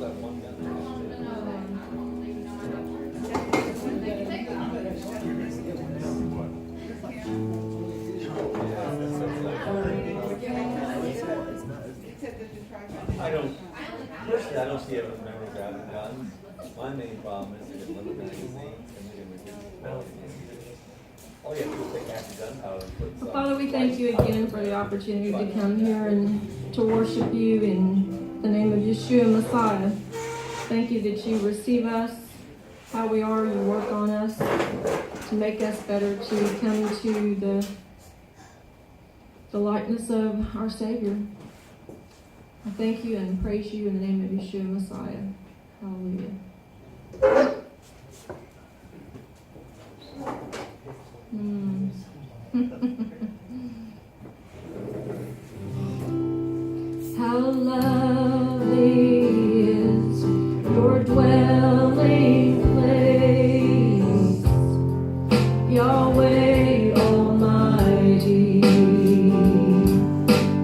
that one gun. I don't, personally, I don't see it as memory grabbing guns. My main problem is to get little magazines and we can reduce the penalty. All you have to do is take half the gunpowder and put some. Father, we thank you again for the opportunity to come here and to worship you in the name of Yeshua Messiah. Thank you that you receive us how we are, you work on us to make us better, to come to the likeness of our Savior. I thank you and praise you in the name of Yeshua Messiah. Hallelujah. How lovely is your dwelling place, Yahweh Almighty,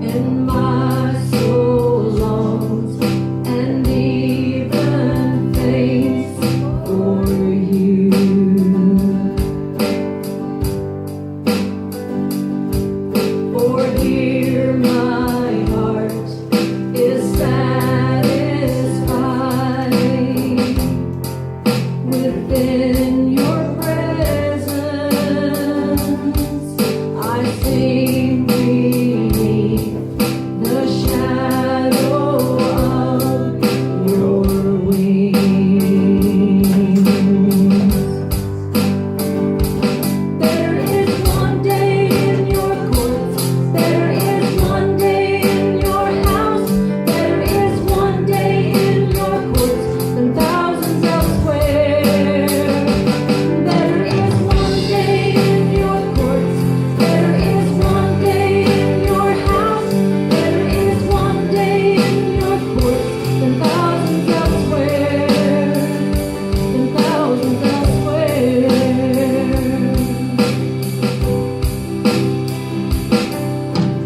and my soul longs and even faints for you. For here my heart is satisfied within your presence. I sing beneath the shadow of your wings. There is one day in your courts, there is one day in your house, there is one day in your courts and thousands elsewhere. There is one day in your courts, there is one day in your house, there is one day in your courts and thousands elsewhere, and thousands elsewhere.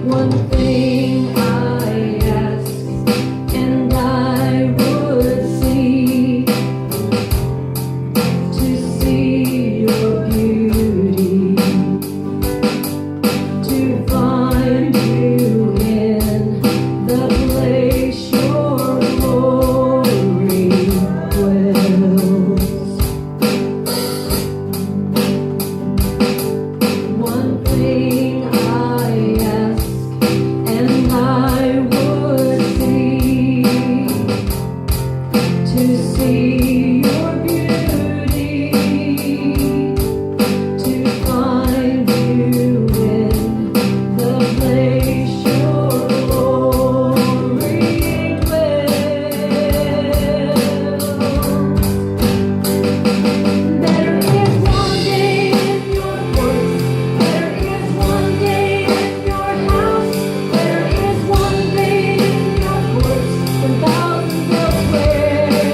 One thing I ask, and I would see, to see your beauty, to find you in the place your glory dwells. One thing I ask, and I would see, to see your beauty, to find you in the place your glory dwells. There is one day in your courts, there is one day in your house, there is one day in your courts and thousands elsewhere.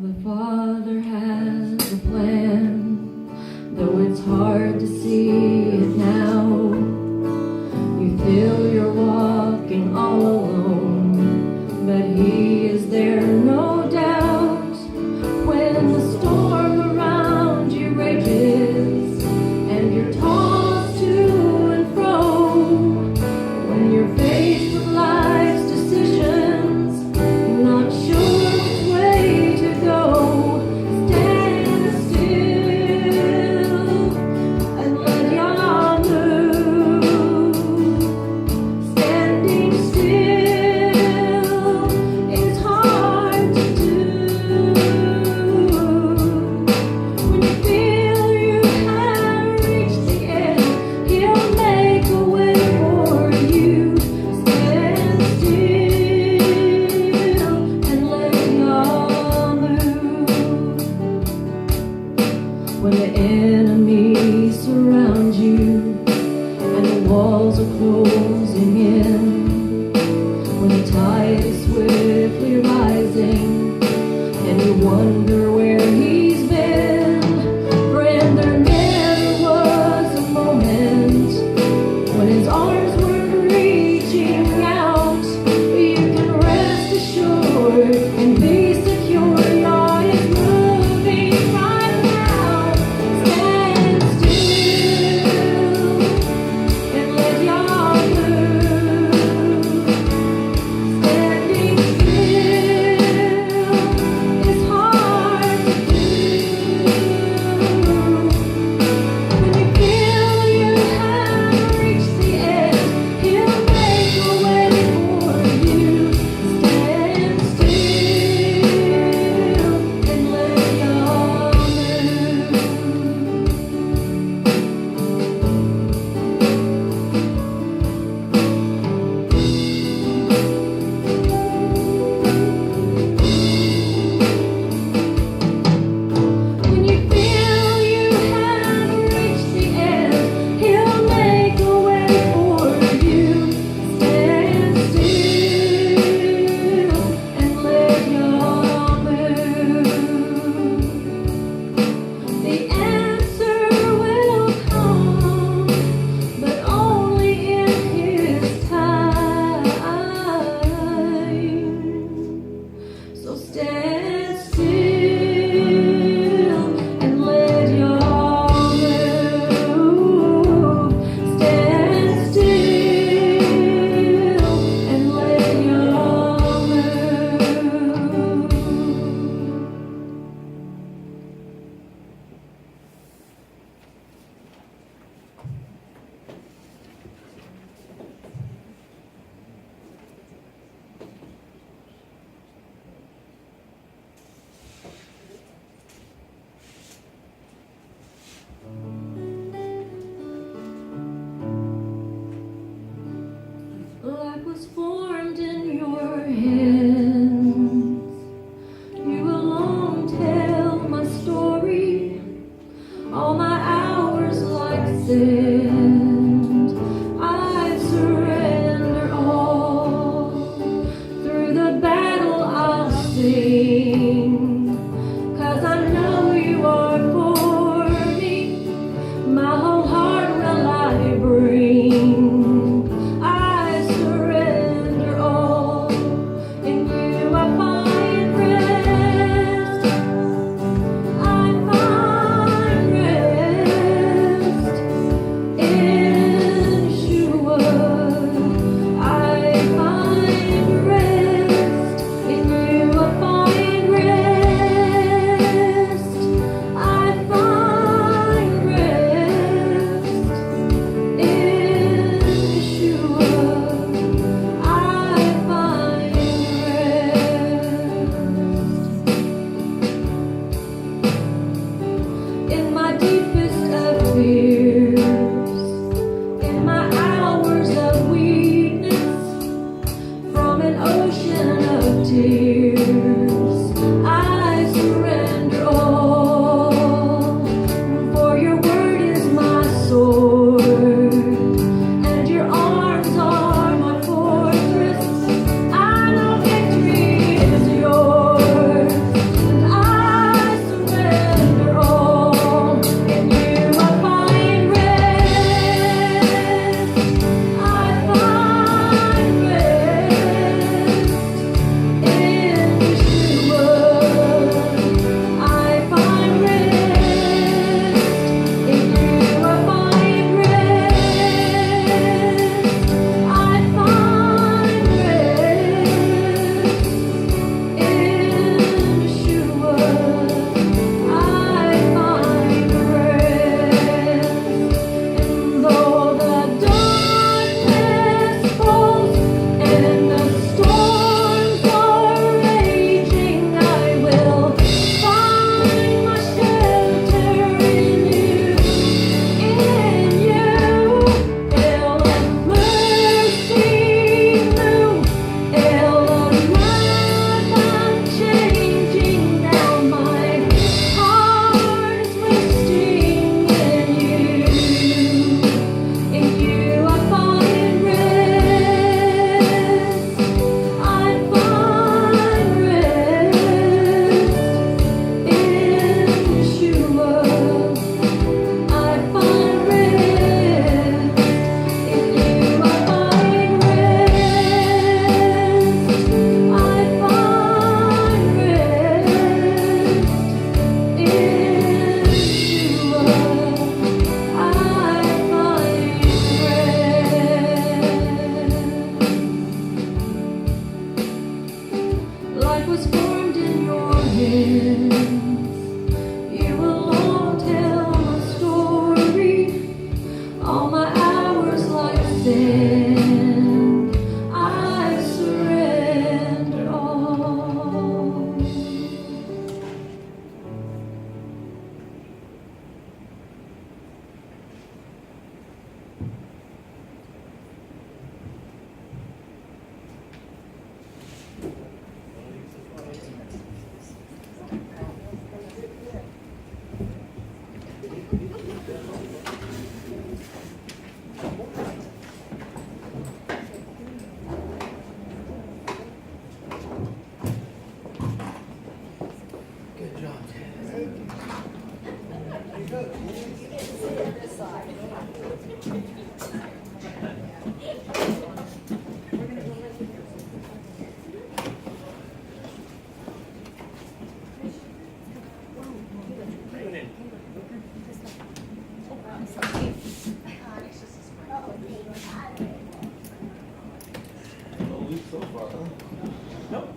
The Father has a plan, though it's hard to see it now. You feel you're walking all alone, but He is there, no doubt. When the storm around you rages and you're tossed to and fro, when you're faced with life's decisions, not sure which way to go, stand still and let God move. Standing still is hard to do. When you feel you have reached the end, He'll make a way for you. Stand still and let God move. When the enemy surrounds you and the walls are closing in, when the tide is swiftly rising and you wonder where He's been, friend, there never was a moment when His arms weren't reaching out. You can rest assured and be secure. God is moving right now. Stand still and let God move. Standing still is hard to do. When you feel you have reached the end, He'll make a way for you. Stand still and let God When you feel you have reached the end, He'll make a way for you. Stand still and let God move. The answer will come, but only in His time. So stand still and let God move. Stand still and let God move. Life was formed in your hands. You alone tell my story. All my hours like sand, I surrender all. Through the battle I'll sing, 'cause I know you are for me. My whole heart will I bring. I surrender all. In you I find rest. I find rest. No leak so far, huh? Nope,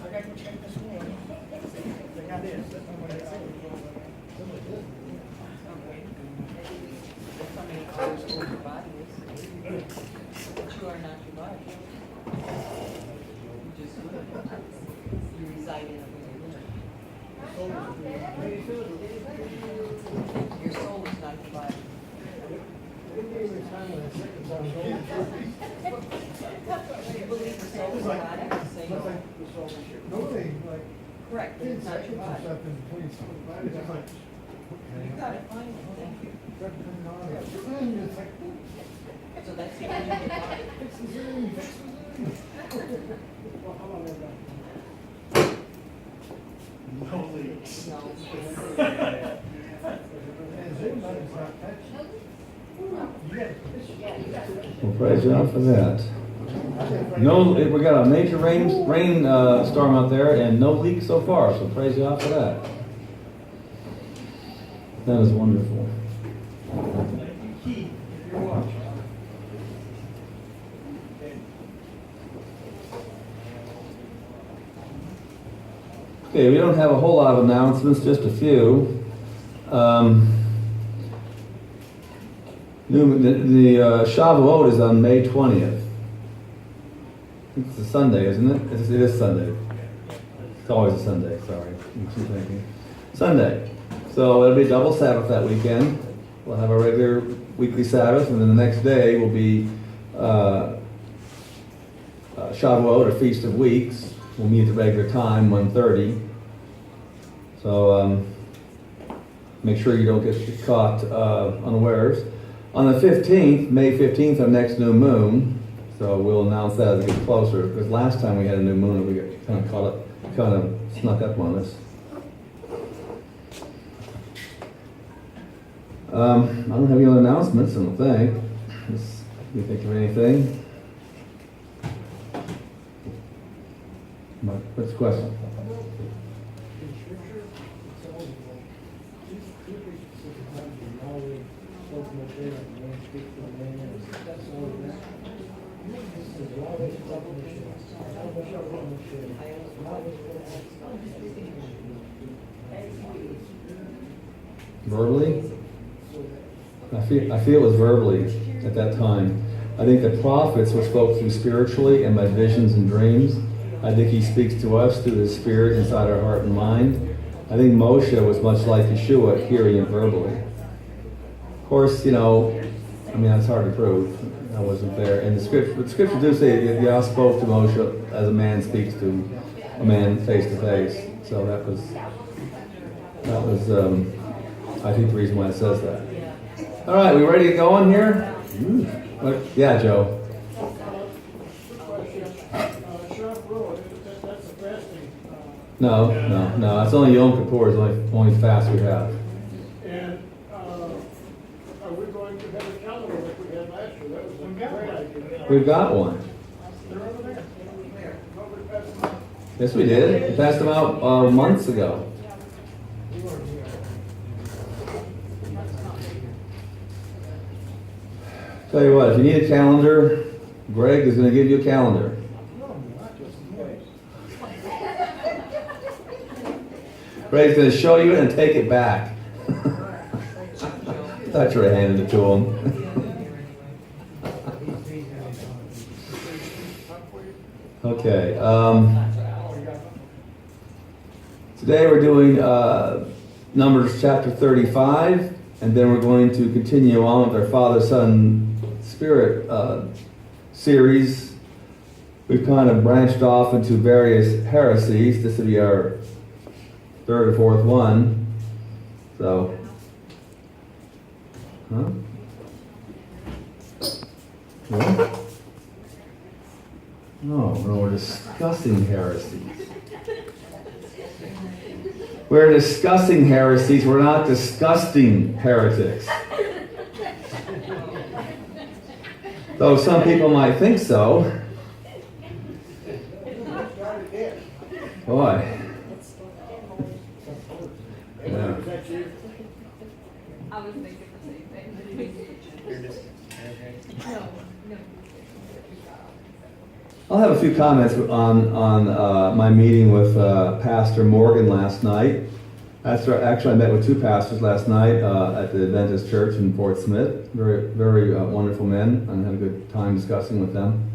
I gotta go check this one. They got this, that's not what I said. How many hours old your body is. But you are not your body. You just live. You reside in it when you live. Your soul is not your body. You believe the soul is not the same. Correct, but it's not your body. You gotta find it, thank you. So that's the end of your body. No leaks. No. Well, praise God for that. No, we got a major rain storm out there and no leaks so far, so praise God for that. That is wonderful. Key, if you're watching. Okay, we don't have a whole lot of announcements, just a few. The Shavuot is on May 20th. It's a Sunday, isn't it? It is Sunday. It's always a Sunday, sorry. I keep thinking. Sunday. So it'll be double Sabbath that weekend. We'll have a regular weekly Sabbath, and then the next day will be Shavuot, or Feast of Weeks. We'll meet at the regular time, 1:30. So make sure you don't get caught unawares. On the 15th, May 15th, our next new moon. So we'll announce that as it gets closer. Because last time we had a new moon, we got kind of caught up, kind of snuck up on us. I don't have any other announcements, I don't think. You think of anything? What's the question? In scripture, it's always like, two people specific times when Yahweh spoke to Moshe, and the man speak to the man, and that's all of that. This is Yahweh spoke to Moshe. Yahweh spoke to Moshe. Yahweh spoke to Moshe. Verbally? I feel it was verbally at that time. I think the prophets were spoke through spiritually and by visions and dreams. I think he speaks to us through his spirit inside our heart and mind. I think Moshe was much like Yeshua, hearing it verbally. Of course, that's hard to prove. I wasn't there. And the scripture do say that Yah spoke to Moshe as a man speaks to a man face to face. So that was I think the reason why it says that. All right, we ready to go on here? Yeah, Joe. Sharp Road, that's the fasting. No. That's only Yom Kippur is the only fast we have. And, are we going to have a calendar like we had last year? That was a great idea. We've got one. They're over there. Nobody passed them out. Yes, we did. We passed them out months ago. You weren't here. Tell you what, if you need a calendar, Greg is going to give you a calendar. No, not just noise. Greg's going to show you it and take it back. I should have handed it to him. Okay. Today we're doing Numbers chapter 35, and then we're going to continue on with our Father, Son, Spirit series. We've kind of branched off into various heresies. This will be our third or fourth one. So, No, we're discussing heresies. We're discussing heresies, we're not disgusting heretics. Though some people might think so. Boy. Yeah. I was thinking the same thing. No, no. I'll have a few comments on my meeting with Pastor Morgan last night. Actually, I met with two pastors last night at the Adventist Church in Fort Smith. Very, very wonderful men, and had a good time discussing with them.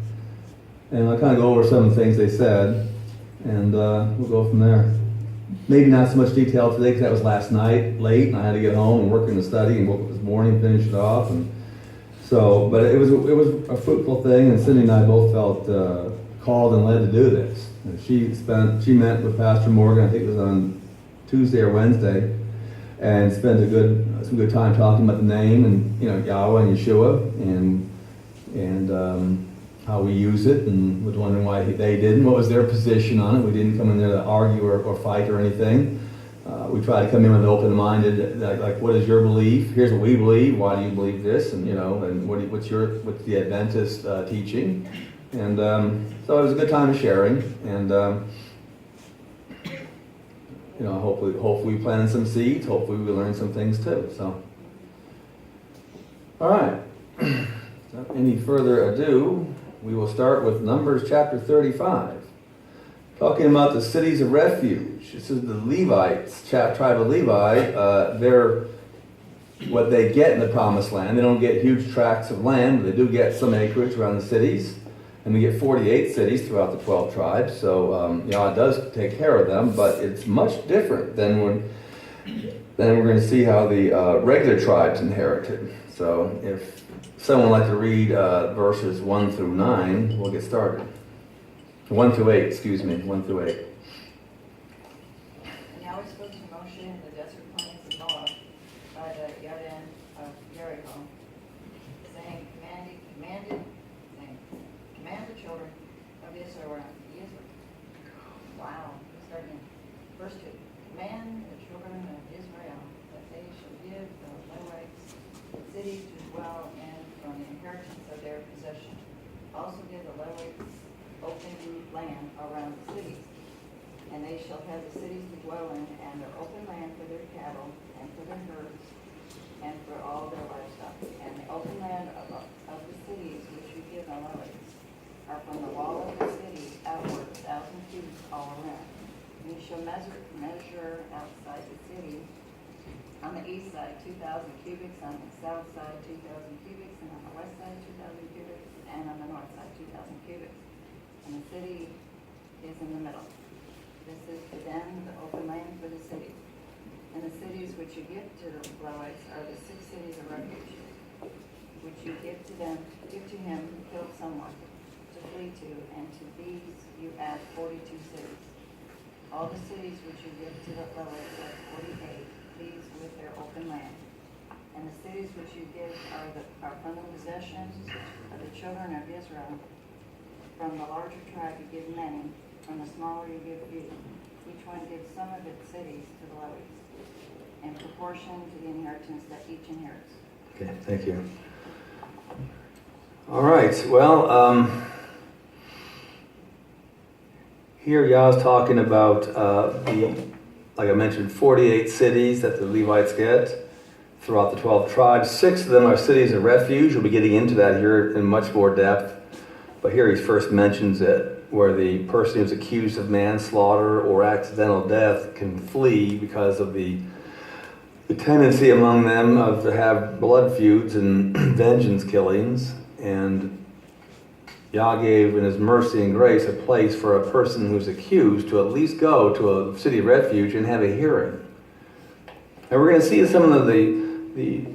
And I'll kind of go over some of the things they said, and we'll go from there. Maybe not so much detail today because that was last night, late, and I had to get home and work in the study, and woke up this morning and finish it off. And so, but it was a fruitful thing, and Cindy and I both felt called and led to do this. And she met with Pastor Morgan, I think it was on Tuesday or Wednesday, and spent some good time talking about the name and Yahweh and Yeshua and how we use it, and was wondering why they didn't. What was their position on it? We didn't come in there to argue or fight or anything. We try to come in with open-minded, like what is your belief? Here's what we believe. Why do you believe this? And and what's the Adventist teaching? And so it was a good time of sharing. And hopefully we planted some seeds. Hopefully we learned some things too. So, all right. Without any further ado, we will start with Numbers chapter 35. Talking about the cities of refuge. This is the Levites, tribe of Levi. They're what they get in the Promised Land. They don't get huge tracts of land, but they do get some acreage around the cities. And we get 48 cities throughout the 12 tribes. So Yah does take care of them, but it's much different than we're going to see how the regular tribes inherited. So if someone would like to read verses 1 through 9, we'll get started. 1 through 8, excuse me, 1 through 8. And Yahweh spoke to Moshe in the desert plains of Moab by the Yarden of Jericho, saying, command the children of Israel. Wow, starting in verse 2. Command the children of Israel that they shall give the Levites cities to dwell in from the inheritance of their possession. Also give the Levites open land around the cities. And they shall have the cities to dwell in, and their open land for their cattle, and for their herds, and for all their livestock. And the open land of the cities which you give the Levites are from the wall of the city outward 1,000 cubits all around. And you shall measure outside the city on the east side 2,000 cubits, on the south side 2,000 cubits, and on the west side 2,000 cubits, and on the north side 2,000 cubits. And the city is in the middle. This is to them the open land for the city. And the cities which you give to the Levites are the 6 cities of refuge, which you give to him who killed someone to flee to, and to these you add 42 cities. All the cities which you give to the Levites are 48, these with their open land. And the cities which you give are from the possessions of the children of Israel. From the larger tribe you give many, from the smaller you give few. Each one gives some of its cities to the Levites, in proportion to the inheritance that each inherits. Okay, thank you. All right, well, here Yah's talking about like I mentioned, 48 cities that the Levites get throughout the 12 tribes. 6 of them are cities of refuge. We'll be getting into that here in much more depth. But here he first mentions it, where the person who's accused of manslaughter or accidental death can flee because of the tendency among them to have blood feuds and vengeance killings. And Yah gave in his mercy and grace a place for a person who's accused to at least go to a city of refuge and have a hearing. And we're going to see some of the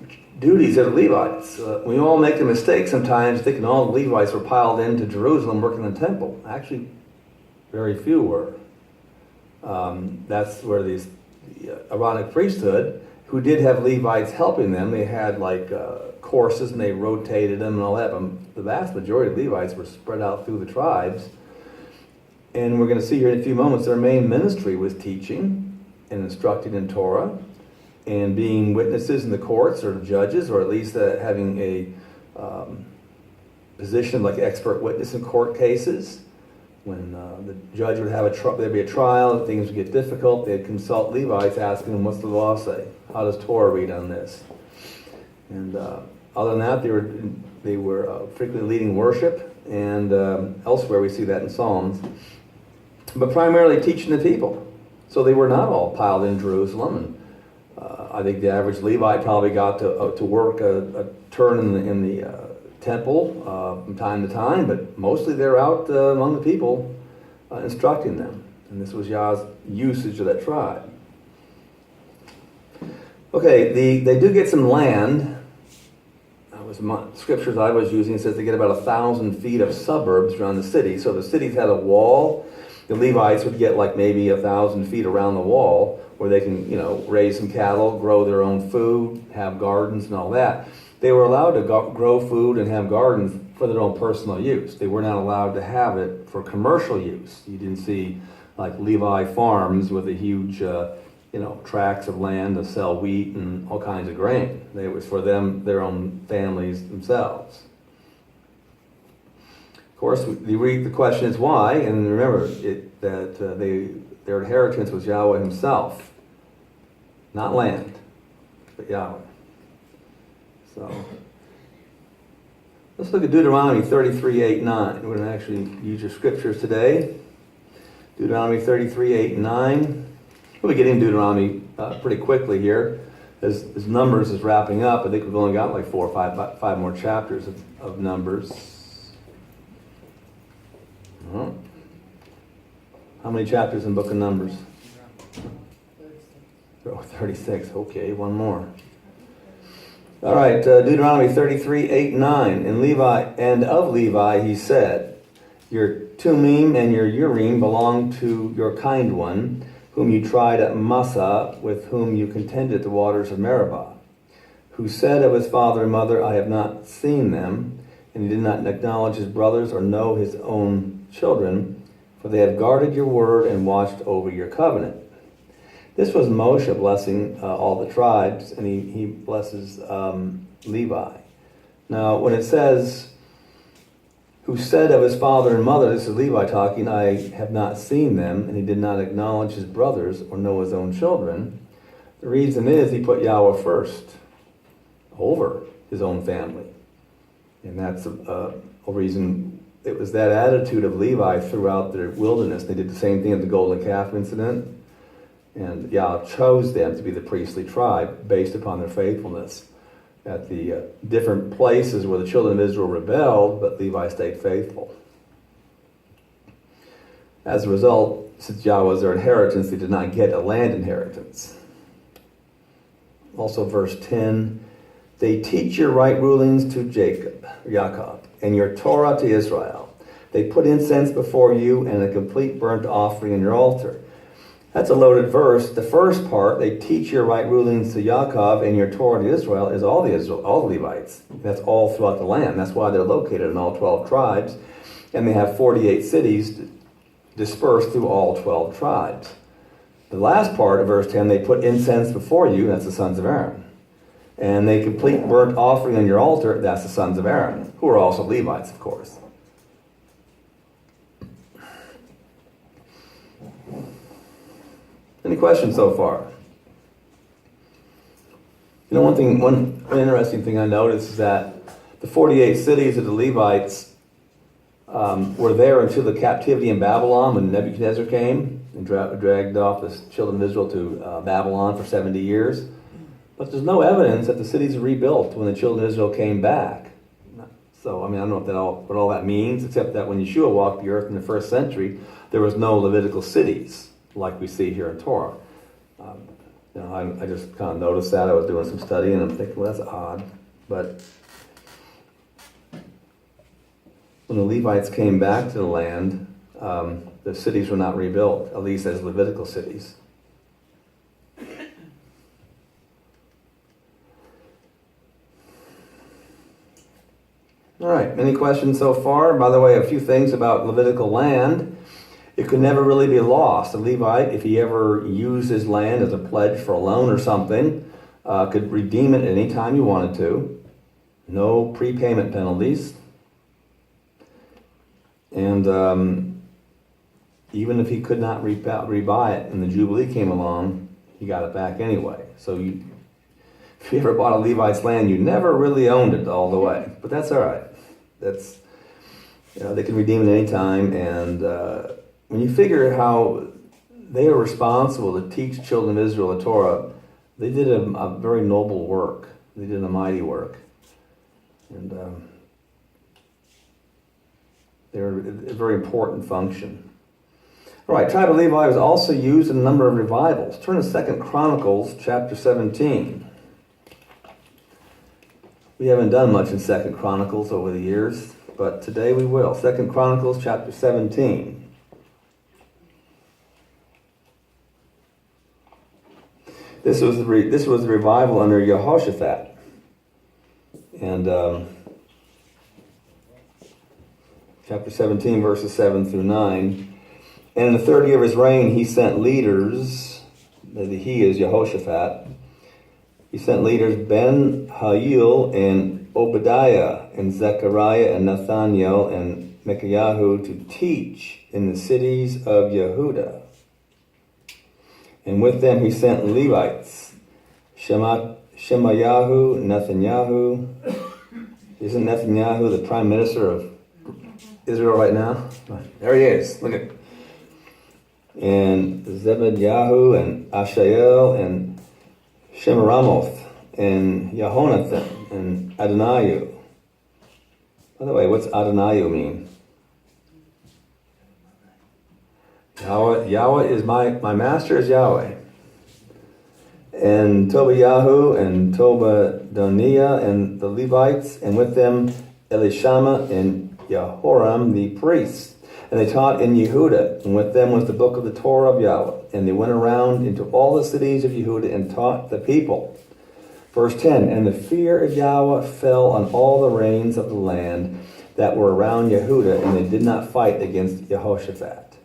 duties of the Levites. We all make the mistake sometimes thinking all the Levites were piled into Jerusalem working in the temple. Actually, very few were. That's where the Aaronic priesthood, who did have Levites helping them, they had courses and they rotated them and all that, but the vast majority of Levites were spread out through the tribes And we're going to see here in a few moments their main ministry was teaching and instructing in Torah and being witnesses in the courts or judges, or at least having a position like expert witness in court cases. When the judge would have there'd be a trial, things would get difficult, they'd consult Levites asking them, what's the law say? How does Torah read on this? And other than that, they were frequently leading worship, and elsewhere we see that in Psalms. But primarily teaching the people. So they were not all piled in Jerusalem. And I think the average Levite probably got to work a turn in the temple from time to time, but mostly they're out among the people instructing them. And this was Yah's usage of that tribe. Okay, they do get some land. That was scriptures I was using. It says they get about 1,000 feet of suburbs around the city. So the cities had a wall. The Levites would get like maybe 1,000 feet around the wall where they can, raise some cattle, grow their own food, have gardens and all that. They were allowed to grow food and have gardens for their own personal use. They were not allowed to have it for commercial use. You didn't see like Levi farms with a huge, tracts of land to sell wheat and all kinds of grain. It was for them, their own families themselves. Of course, the question is why, and remember their inheritance was Yahweh himself, not land, but Yahweh. So let's look at Deuteronomy 33:8-9. We're going to actually use your scriptures today. Deuteronomy 33:8-9. We'll be getting Deuteronomy pretty quickly here, as Numbers is wrapping up. I think we've only got like 4 or 5 more chapters of Numbers. How many chapters in the book of Numbers? 36. Okay, one more. All right, Deuteronomy 33:8-9. And of Levi he said, your Tumim and your Urim belong to your kind one, whom you tried at Massah, with whom you contended at the waters of Meribah, who said of his father and mother, I have not seen them, and he did not acknowledge his brothers or know his own children, for they have guarded your word and watched over your covenant. This was Moshe blessing all the tribes, and he blesses Levi. Now, when it says, who said of his father and mother, this is Levi talking, I have not seen them, and he did not acknowledge his brothers or know his own children. The reason is he put Yahweh first over his own family. And that's a reason. It was that attitude of Levi throughout the wilderness. They did the same thing at the golden calf incident. And Yah chose them to be the priestly tribe based upon their faithfulness at the different places where the children of Israel rebelled, but Levi stayed faithful. As a result, since Yah was their inheritance, they did not get a land inheritance. Also verse 10, they teach your right rulings to Jacob, and your Torah to Israel. They put incense before you and a complete burnt offering in your altar. That's a loaded verse. The first part, they teach your right rulings to Yaakov and your Torah to Israel, is all the Levites. That's all throughout the land. That's why they're located in all 12 tribes. And they have 48 cities dispersed through all 12 tribes. The last part of verse 10, they put incense before you, that's the sons of Aaron. And they complete burnt offering on your altar, that's the sons of Aaron, who are also Levites, of course. Any questions so far? One interesting thing I noticed is that the 48 cities of the Levites were there until the captivity in Babylon when Nebuchadnezzar came and dragged off the children of Israel to Babylon for 70 years. But there's no evidence that the cities were rebuilt when the children of Israel came back. So, I don't know what all that means, except that when Yeshua walked the earth in the first century, there was no Levitical cities like we see here in Torah. I just kind of noticed that. I was doing some studying and I'm thinking, well, that's odd. But when the Levites came back to the land, the cities were not rebuilt, at least as Levitical cities. All right, any questions so far? By the way, a few things about Levitical land. It could never really be lost. A Levite, if he ever used his land as a pledge for a loan or something, could redeem it any time he wanted to. No prepayment penalties. And even if he could not rebuy it and the Jubilee came along, he got it back anyway. So if you ever bought a Levite's land, you never really owned it all the way. But that's all right. That's, they can redeem it any time. And when you figure how they were responsible to teach children of Israel the Torah, they did a very noble work. They did a mighty work. And they're a very important function. All right, tribe of Levi was also used in a number of revivals. Turn to 2 Chronicles chapter 17. We haven't done much in 2 Chronicles over the years, but today we will. 2 Chronicles chapter 17. This was the revival under Jehoshaphat. And chapter 17, verses 7 through 9. And in the third year of his reign, he sent leaders, he is Jehoshaphat. He sent leaders Ben-Hail and Obadiah and Zechariah and Nathaniel and Micaiah to teach in the cities of Yehudah. And with them he sent Levites, Shemayahu, Netanyahu. Isn't Netanyahu the prime minister of Israel right now? There he is. Look at. And Zebediah and Ashael and Shemiramoth and Yehonathan and Adoniah. By the way, what's Adoniah mean? Yahweh is my master is Yahweh. And Tobiyahu and Tobadoniah and the Levites, and with them Elishama and Jehoram the priests. And they taught in Yehudah, and with them was the book of the Torah of Yahweh. And they went around into all the cities of Yehudah and taught the people. Verse 10, and the fear of Yahweh fell on all the reigns of the land that were around Yehudah, and they did not fight against Jehoshaphat.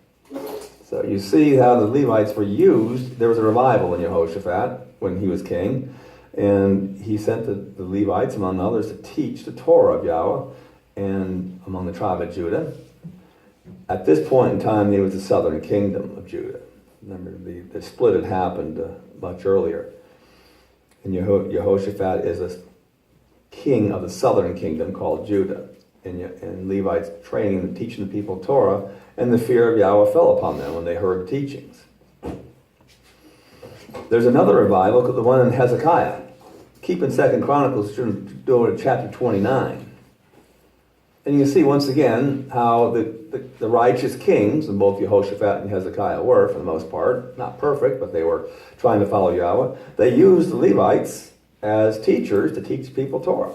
So you see how the Levites were used. There was a revival in Jehoshaphat when he was king. And he sent the Levites, among others, to teach the Torah of Yahweh and among the tribe of Judah. At this point in time, there was the southern kingdom of Judah. Remember, the split had happened much earlier. And Jehoshaphat is a king of the southern kingdom called Judah. And Levites training and teaching the people Torah, and the fear of Yahweh fell upon them when they heard the teachings. There's another revival, the one in Hezekiah. Keep in 2 Chronicles, go to chapter 29. And you see once again how the righteous kings, and both Jehoshaphat and Hezekiah were, for the most part, not perfect, but they were trying to follow Yahweh. They used the Levites as teachers to teach people Torah.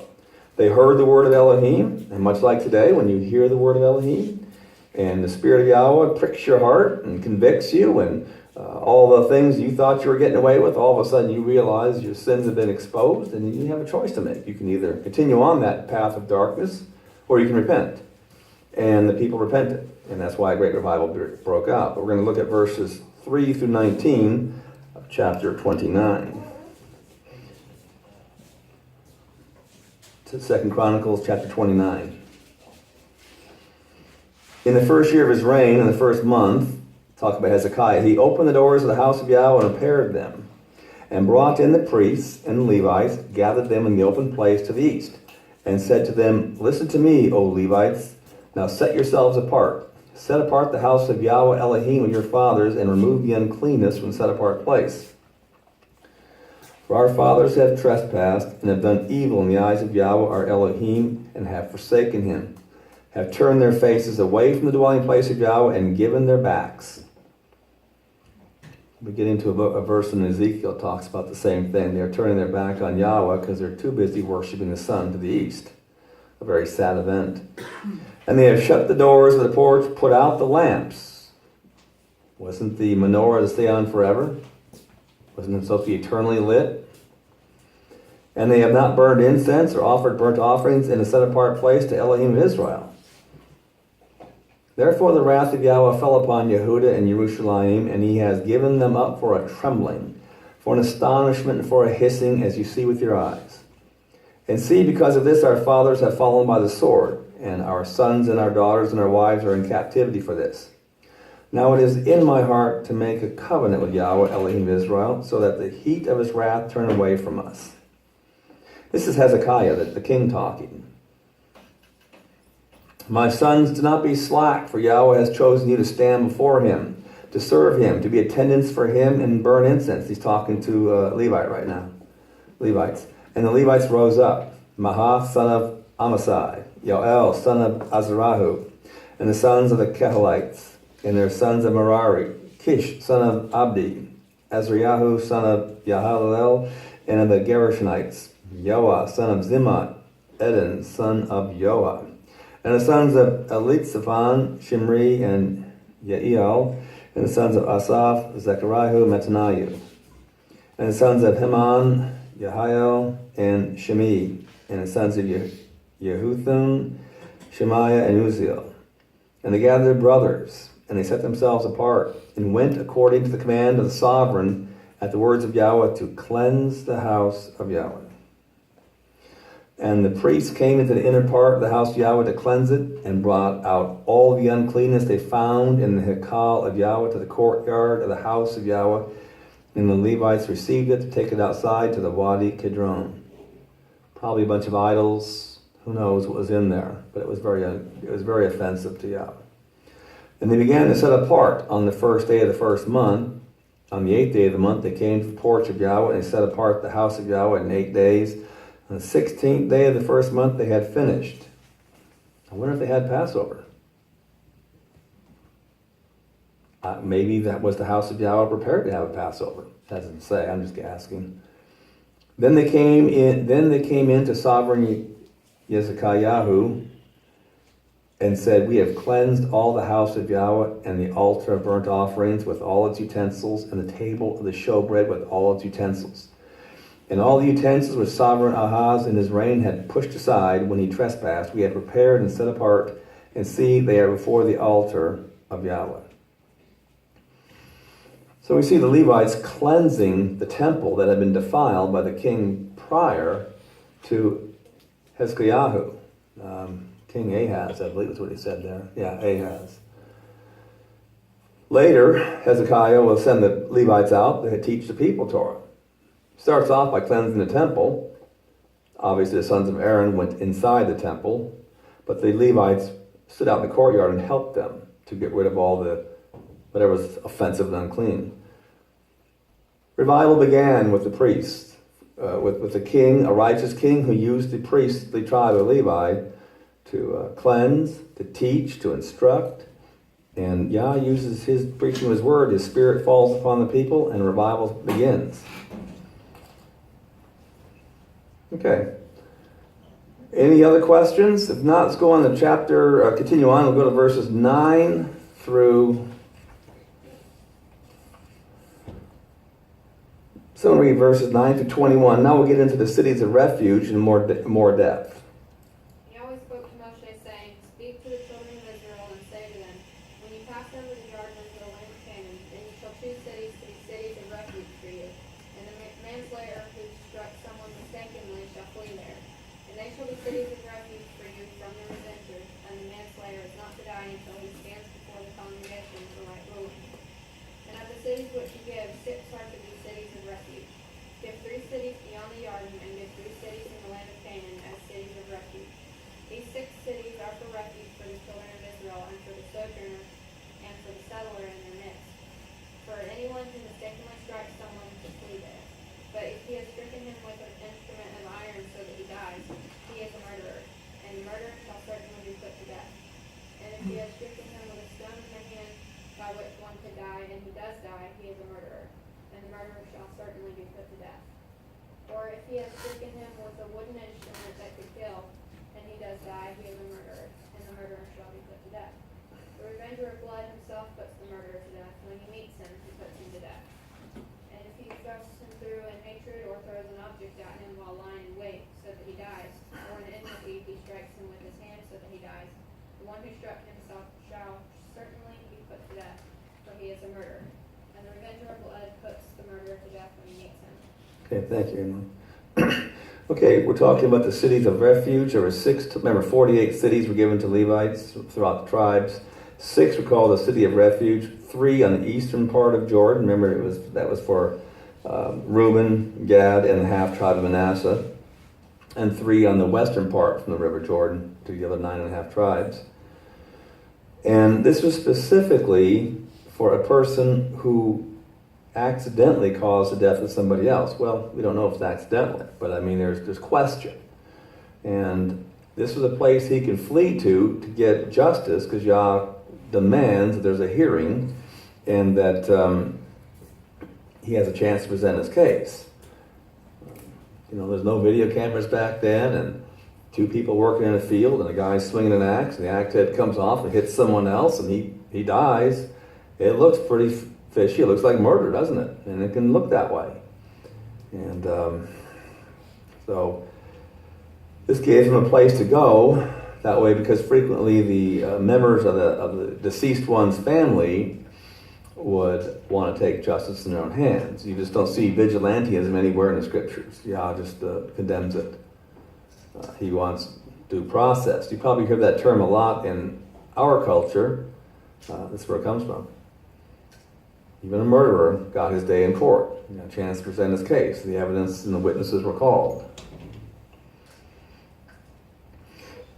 They heard the word of Elohim, and much like today, when you hear the word of Elohim, and the Spirit of Yahweh pricks your heart and convicts you, and all the things you thought you were getting away with, all of a sudden you realize your sins have been exposed, and you have a choice to make. You can either continue on that path of darkness, or you can repent. And the people repented, and that's why a great revival broke out. But we're going to look at verses 3 through 19 of chapter 29. 2 Chronicles chapter 29. In the first year of his reign, in the first month, talk about Hezekiah, he opened the doors of the house of Yahweh and repaired them, and brought in the priests and the Levites, gathered them in the open place to the east, and said to them, listen to me, O Levites, now set yourselves apart. Set apart the house of Yahweh Elohim of your fathers, and remove the uncleanness from the set apart place. For our fathers have trespassed, and have done evil in the eyes of Yahweh our Elohim, and have forsaken him, have turned their faces away from the dwelling place of Yahweh, and given their backs. We get into a verse in Ezekiel talks about the same thing. They're turning their back on Yahweh because they're too busy worshiping the sun to the east. A very sad event. And they have shut the doors of the porch, put out the lamps. Wasn't the menorah to stay on forever? Wasn't it supposed to be eternally lit? And they have not burned incense or offered burnt offerings in a set-apart place to Elohim of Israel. Therefore the wrath of Yahweh fell upon Yehuda and Jerusalem, and he has given them up for a trembling, for an astonishment, and for a hissing, as you see with your eyes. And see, because of this our fathers have fallen by the sword, and our sons and our daughters and our wives are in captivity for this. Now it is in my heart to make a covenant with Yahweh, Elohim of Israel, so that the heat of his wrath turn away from us. This is Hezekiah, the king, talking. My sons, do not be slack, for Yahweh has chosen you to stand before him, to serve him, to be attendants for him, and burn incense. He's talking to Levite right now. Levites. And the Levites rose up. Mahath, son of Amasai, Yoel, son of Azarahu, and the sons of the Kehalites, and their sons of Merari, Kish, son of Abdi, Azariahu, son of Yahalel, and of the Gershonites, Yoah, son of Zimat, Eden, son of Yoah. And the sons of Elitzaphan, Shimri, and Yael, and the sons of Asaph, Zechariah, Mattaniah. And the sons of Heman, Yahiel, and Shemi, and the sons of Yehuthun, Shemaiah, and Uziel. And they gathered their brothers, and they set themselves apart, and went according to the command of the sovereign at the words of Yahweh to cleanse the house of Yahweh. And the priests came into the inner part of the house of Yahweh to cleanse it, and brought out all the uncleanness they found in the Hekal of Yahweh to the courtyard of the house of Yahweh. And the Levites received it to take it outside to the Wadi Kidron. Probably a bunch of idols. Who knows what was in there? But it was very offensive to Yahweh. And they began to set apart on the first day of the first month. On the 8th day of the month, they came to the porch of Yahweh, and they set apart the house of Yahweh in 8 days. On the 16th day of the first month, they had finished. I wonder if they had Passover. Maybe that was the house of Yahweh prepared to have a Passover. It doesn't say. I'm just asking. Then they came in to sovereign Hezekiah and said, we have cleansed all the house of Yahweh and the altar of burnt offerings with all its utensils, and the table of the showbread with all its utensils. And all the utensils which sovereign Ahaz in his reign had pushed aside when he trespassed, we had prepared and set apart, and see, they are before the altar of Yahweh. So we see the Levites cleansing the temple that had been defiled by the king prior to Hezekiah. King Ahaz, I believe is what he said there. Yeah, Ahaz. Later, Hezekiah will send the Levites out to teach the people Torah. Starts off by cleansing the temple. Obviously, the sons of Aaron went inside the temple, but the Levites stood out in the courtyard and helped them to get rid of all the whatever was offensive and unclean. Revival began with the priests, with the king, a righteous king who used the priestly tribe of Levi to cleanse, to teach, to instruct. And Yah uses his preaching of his word, his spirit falls upon the people, and revival begins. Okay. Any other questions? If not, let's go on to chapter, continue on. We'll go to verses 9 through... So we'll read verses 9 through 21. Now we'll get into the cities of refuge in more depth. Yahweh spoke to Moshe, saying, Speak to the children of Israel and say to them, when you pass over the Jordan into the land of Canaan, then you shall choose cities to be cities of refuge for you. And the manslayer who struck someone mistakenly shall flee there. And they shall be cities of refuge for you from the resenters, and the manslayer is not to die until he stands before the congregation to write ruling. And of the cities which you give, 6 are to be cities of refuge. Give 3 cities beyond the Jordan, and give 3 cities in the land of Canaan as cities of refuge. These 6 cities are for refuge for the children of Israel, and for the sojourner, and for the settler in their midst. For anyone who mistakenly strikes someone to flee there. But if he has stricken him with an instrument of iron so that he dies, he is a murderer, and the murderer shall certainly be put to death. And if he has stricken him with a stone in the hand by which one could die, and he does die, he is a murderer, and the murderer shall certainly be put to death. Or if he has stricken him with a wooden instrument that could kill, and he does die, he is a murderer, and the murderer shall be put to death. The revenger of blood himself puts the murderer to death. When he meets him, he puts him to death. And if he thrusts him through in hatred, or throws an object at him while lying in wait, so that he dies, or in enmity he strikes him with his hand so that he dies, the one who struck himself shall a murderer. And the revenger of blood puts the murderer to death when he meets him. Okay, thank you, Emily. Okay, we're talking about the cities of refuge. There were 48 cities were given to Levites throughout the tribes. 6 were called the city of refuge. 3 on the eastern part of Jordan. Remember, that was for Reuben, Gad, and the half tribe of Manasseh. And 3 on the western part from the river Jordan to the other 9.5 tribes. And this was specifically for a person who accidentally caused the death of somebody else. Well, we don't know if it's accidentally, but I mean, there's question. And this was a place he can flee to get justice, because Yah demands that there's a hearing and that he has a chance to present his case. There's no video cameras back then, and 2 people working in a field, and a guy swinging an axe, and the axe head comes off and hits someone else, and he dies. It looks pretty fishy. It looks like murder, doesn't it? And it can look that way. And so this gave him a place to go that way, because frequently the members of the deceased one's family would want to take justice in their own hands. You just don't see vigilantism anywhere in the scriptures. Yah just condemns it. He wants due process. You probably hear that term a lot in our culture. That's where it comes from. Even a murderer got his day in court, a chance to present his case. The evidence and the witnesses were called.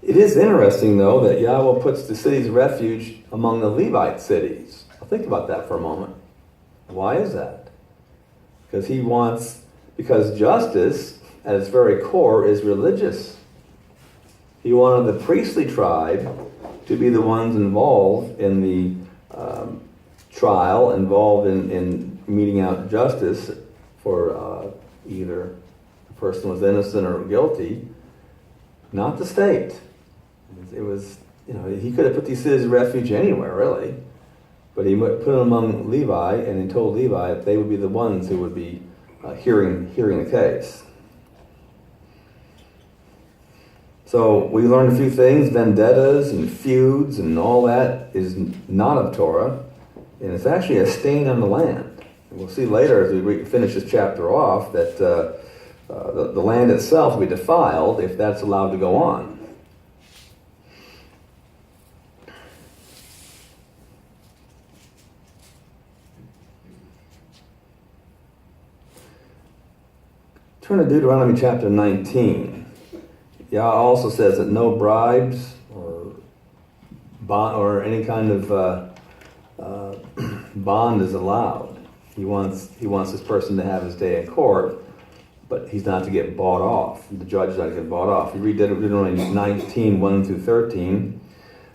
It is interesting, though, that Yahweh puts the cities of refuge among the Levite cities. I'll think about that for a moment. Why is that? Because justice, at its very core, is religious. He wanted the priestly tribe to be the ones involved in the trial, involved in meting out justice for either the person was innocent or guilty, not the state. It was, he could have put these cities of refuge anywhere, really. But he put them among Levi, and he told Levi that they would be the ones who would be hearing the case. So we learned a few things. Vendettas and feuds and all that is not of Torah. And it's actually a stain on the land. And we'll see later as we finish this chapter off that the land itself will be defiled if that's allowed to go on. Turn to Deuteronomy chapter 19. Yah also says that no bribes or bond or any kind of bond is allowed. He wants this person to have his day in court, but he's not to get bought off. The judge is not to get bought off. You read Deuteronomy 19, 1 through 13.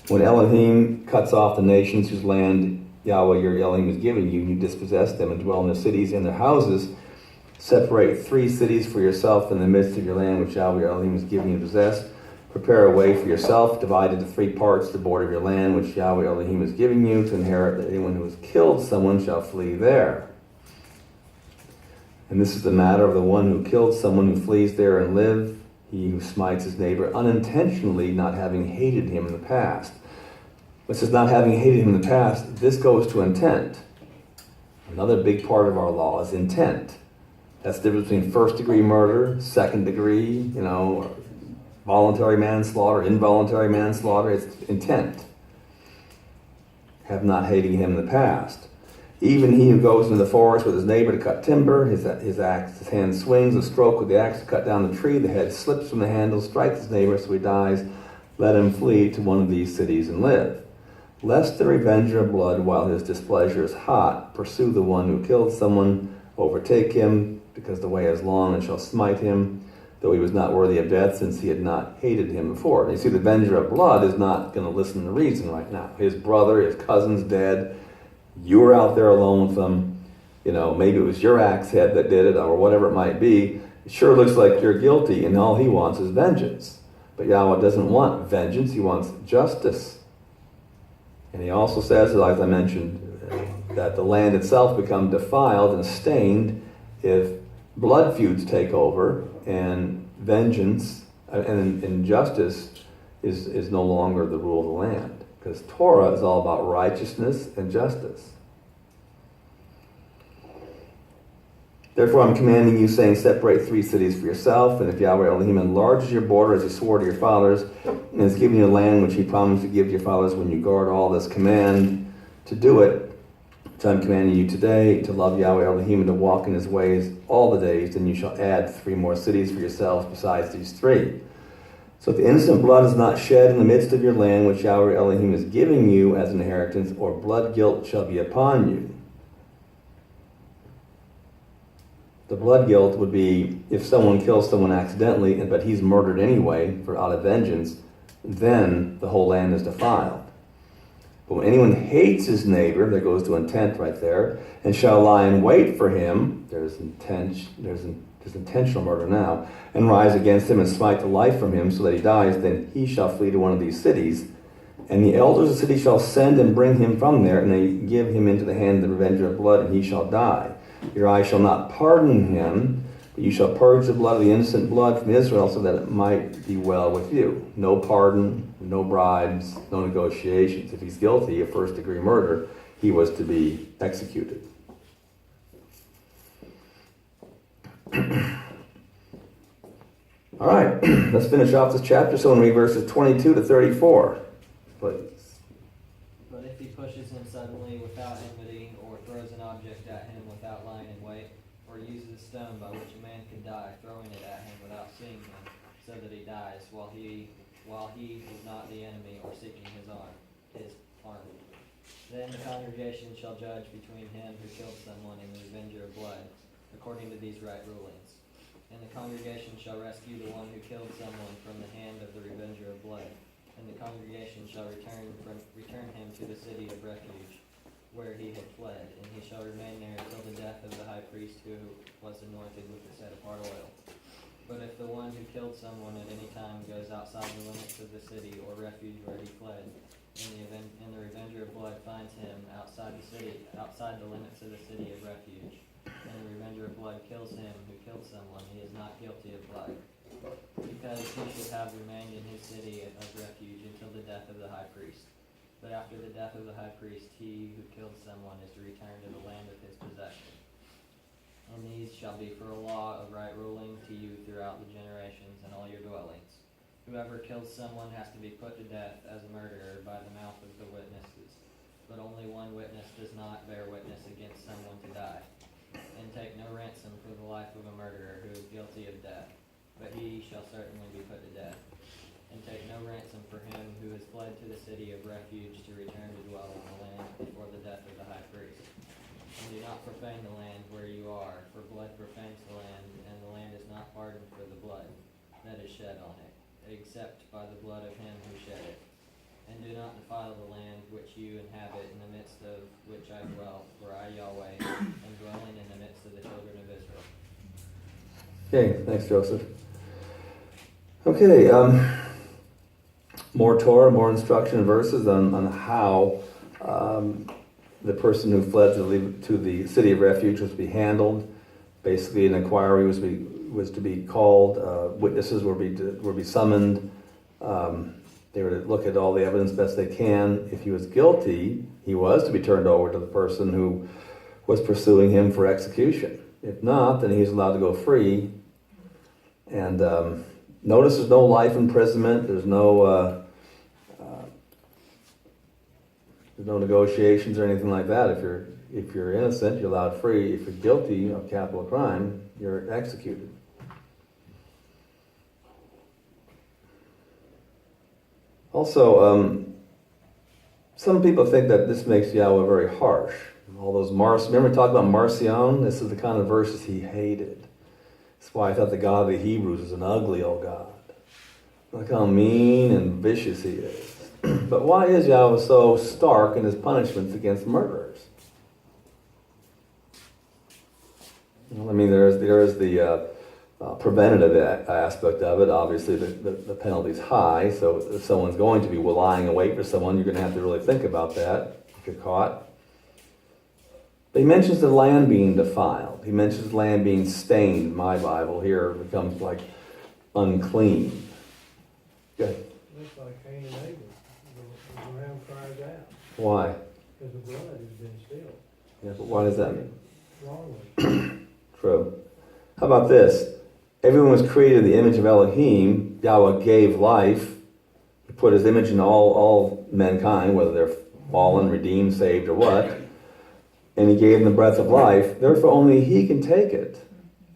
When Elohim cuts off the nations whose land Yahweh your Elohim is giving you, and you dispossess them and dwell in their cities and their houses, separate 3 cities for yourself in the midst of your land, which Yahweh your Elohim is giving you to possess. Prepare a way for yourself, divide into 3 parts the border of your land, which Yahweh Elohim is giving you to inherit, that anyone who has killed someone shall flee there. And this is the matter of the one who killed someone who flees there and live, he who smites his neighbor unintentionally, not having hated him in the past. It says not having hated him in the past, this goes to intent. Another big part of our law is intent. That's the difference between first-degree murder, second-degree, voluntary manslaughter, involuntary manslaughter. It's intent. Have not hating him in the past. Even he who goes into the forest with his neighbor to cut timber, his hand swings a stroke with the axe to cut down the tree, the head slips from the handle, strikes his neighbor so he dies. Let him flee to one of these cities and live. Lest the revenger of blood, while his displeasure is hot, pursue the one who killed someone, overtake him, because the way is long, and shall smite him, though he was not worthy of death, since he had not hated him before. And you see, the avenger of blood is not going to listen to reason right now. His brother, his cousin's dead. You were out there alone with them. Maybe it was your axe head that did it, or whatever it might be. It sure looks like you're guilty, and all he wants is vengeance. But Yahweh doesn't want vengeance. He wants justice. And he also says, as I mentioned, that the land itself become defiled and stained if blood feuds take over and vengeance and injustice is no longer the rule of the land. Because Torah is all about righteousness and justice. Therefore I'm commanding you, saying, separate 3 cities for yourself, and if Yahweh Elohim enlarges your border as he swore to your fathers, and has given you the land which he promised to give to your fathers when you guard all this command to do it, which I'm commanding you today, to love Yahweh Elohim and to walk in his ways all the days, then you shall add 3 more cities for yourselves besides these 3. So if the innocent blood is not shed in the midst of your land, which Yahweh Elohim is giving you as an inheritance, or blood guilt shall be upon you. The blood guilt would be if someone kills someone accidentally, but he's murdered anyway for out of vengeance, then the whole land is defiled. But when anyone hates his neighbor, there goes to intent right there, and shall lie in wait for him, there's intentional murder now, and rise against him and smite the life from him so that he dies, then he shall flee to one of these cities. And the elders of the city shall send and bring him from there, and they give him into the hand of the revenger of blood, and he shall die. Your eye shall not pardon him, but you shall purge the blood of the innocent blood from Israel, so that it might be well with you. No pardon, no bribes, no negotiations. If he's guilty of first-degree murder, he was to be executed. All right, let's finish off this chapter. So we read verses 22 to 34. Please. But if he pushes him suddenly without enmity, or throws an object at him without lying in wait, or uses a stone by which a man could die, throwing it at him without seeing him, so that he dies, while he is not the enemy or seeking his harm, then the congregation shall judge between him who killed someone and the revenger of blood, according to these right rulings. And the congregation shall rescue the one who killed someone from the hand of the revenger of blood. And the congregation shall return him to the city of refuge, where he had fled, and he shall remain there until the death of the high priest who was anointed with the set-apart oil. But if the one who killed someone at any time goes outside the limits of the city or refuge where he fled, and the revenger of blood finds him outside the limits of the city of refuge, and the revenger of blood kills him who killed someone, he is not guilty of blood, because he should have remained in his city of refuge until the death of the high priest. But after the death of the high priest, he who killed someone is to return to the land of his possession. And these shall be for a law of right ruling to you throughout the generations and all your dwellings. Whoever kills someone has to be put to death as a murderer by the mouth of the witnesses. But only one witness does not bear witness against someone to die. And take no ransom for the life of a murderer who is guilty of death, but he shall certainly be put to death. And take no ransom for him who has fled to the city of refuge to return to dwell on the land before the death of the high priest. And do not profane the land where you are, for blood profanes the land, and the land is not pardoned for the blood that is shed on it, except by the blood of him who shed it. And do not defile the land which you inhabit, in the midst of which I dwell, for I, Yahweh, am dwelling in the midst of the children of Israel. Okay, thanks, Joseph. Okay, more Torah, more instruction verses on how the person who fled to the city of refuge was to be handled. Basically, an inquiry was to be called. Witnesses were to be summoned. They were to look at all the evidence best they can. If he was guilty, he was to be turned over to the person who was pursuing him for execution. If not, then he's allowed to go free. And notice there's no life imprisonment. There's no negotiations or anything like that. If you're innocent, you're allowed free. If you're guilty of capital crime, you're executed. Also, some people think that this makes Yahweh very harsh. All those remember we talked about Marcion? This is the kind of verses he hated. That's why I thought the God of the Hebrews is an ugly old God. Look how mean and vicious he is. But why is Yahweh so stark in his punishments against murderers? Well, I mean, there is the preventative aspect of it. Obviously, the penalty's high, so if someone's going to be lying in wait for someone, you're going to have to really think about that if you're caught. But he mentions the land being defiled. He mentions land being stained. My Bible here becomes like unclean. Good. Looks like Cain and Abel. The ram cries out Why? because the blood has been spilled Yeah, but why does that mean? wrongly. True. How about this? Everyone was created in the image of Elohim. Yahweh gave life. He put his image in all mankind, whether they're fallen, redeemed, saved, or what. And he gave them the breath of life. Therefore, only he can take it.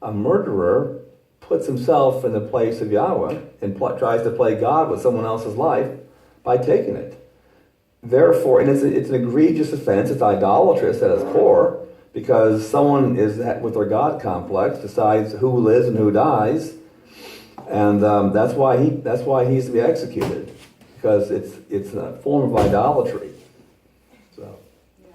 A murderer puts himself in the place of Yahweh and tries to play God with someone else's life by taking it. Therefore, and it's an egregious offense. It's idolatrous at its core, because someone is with their God complex, decides who lives and who dies, and that's why he's to be executed, because it's a form of idolatry. So, Yeah,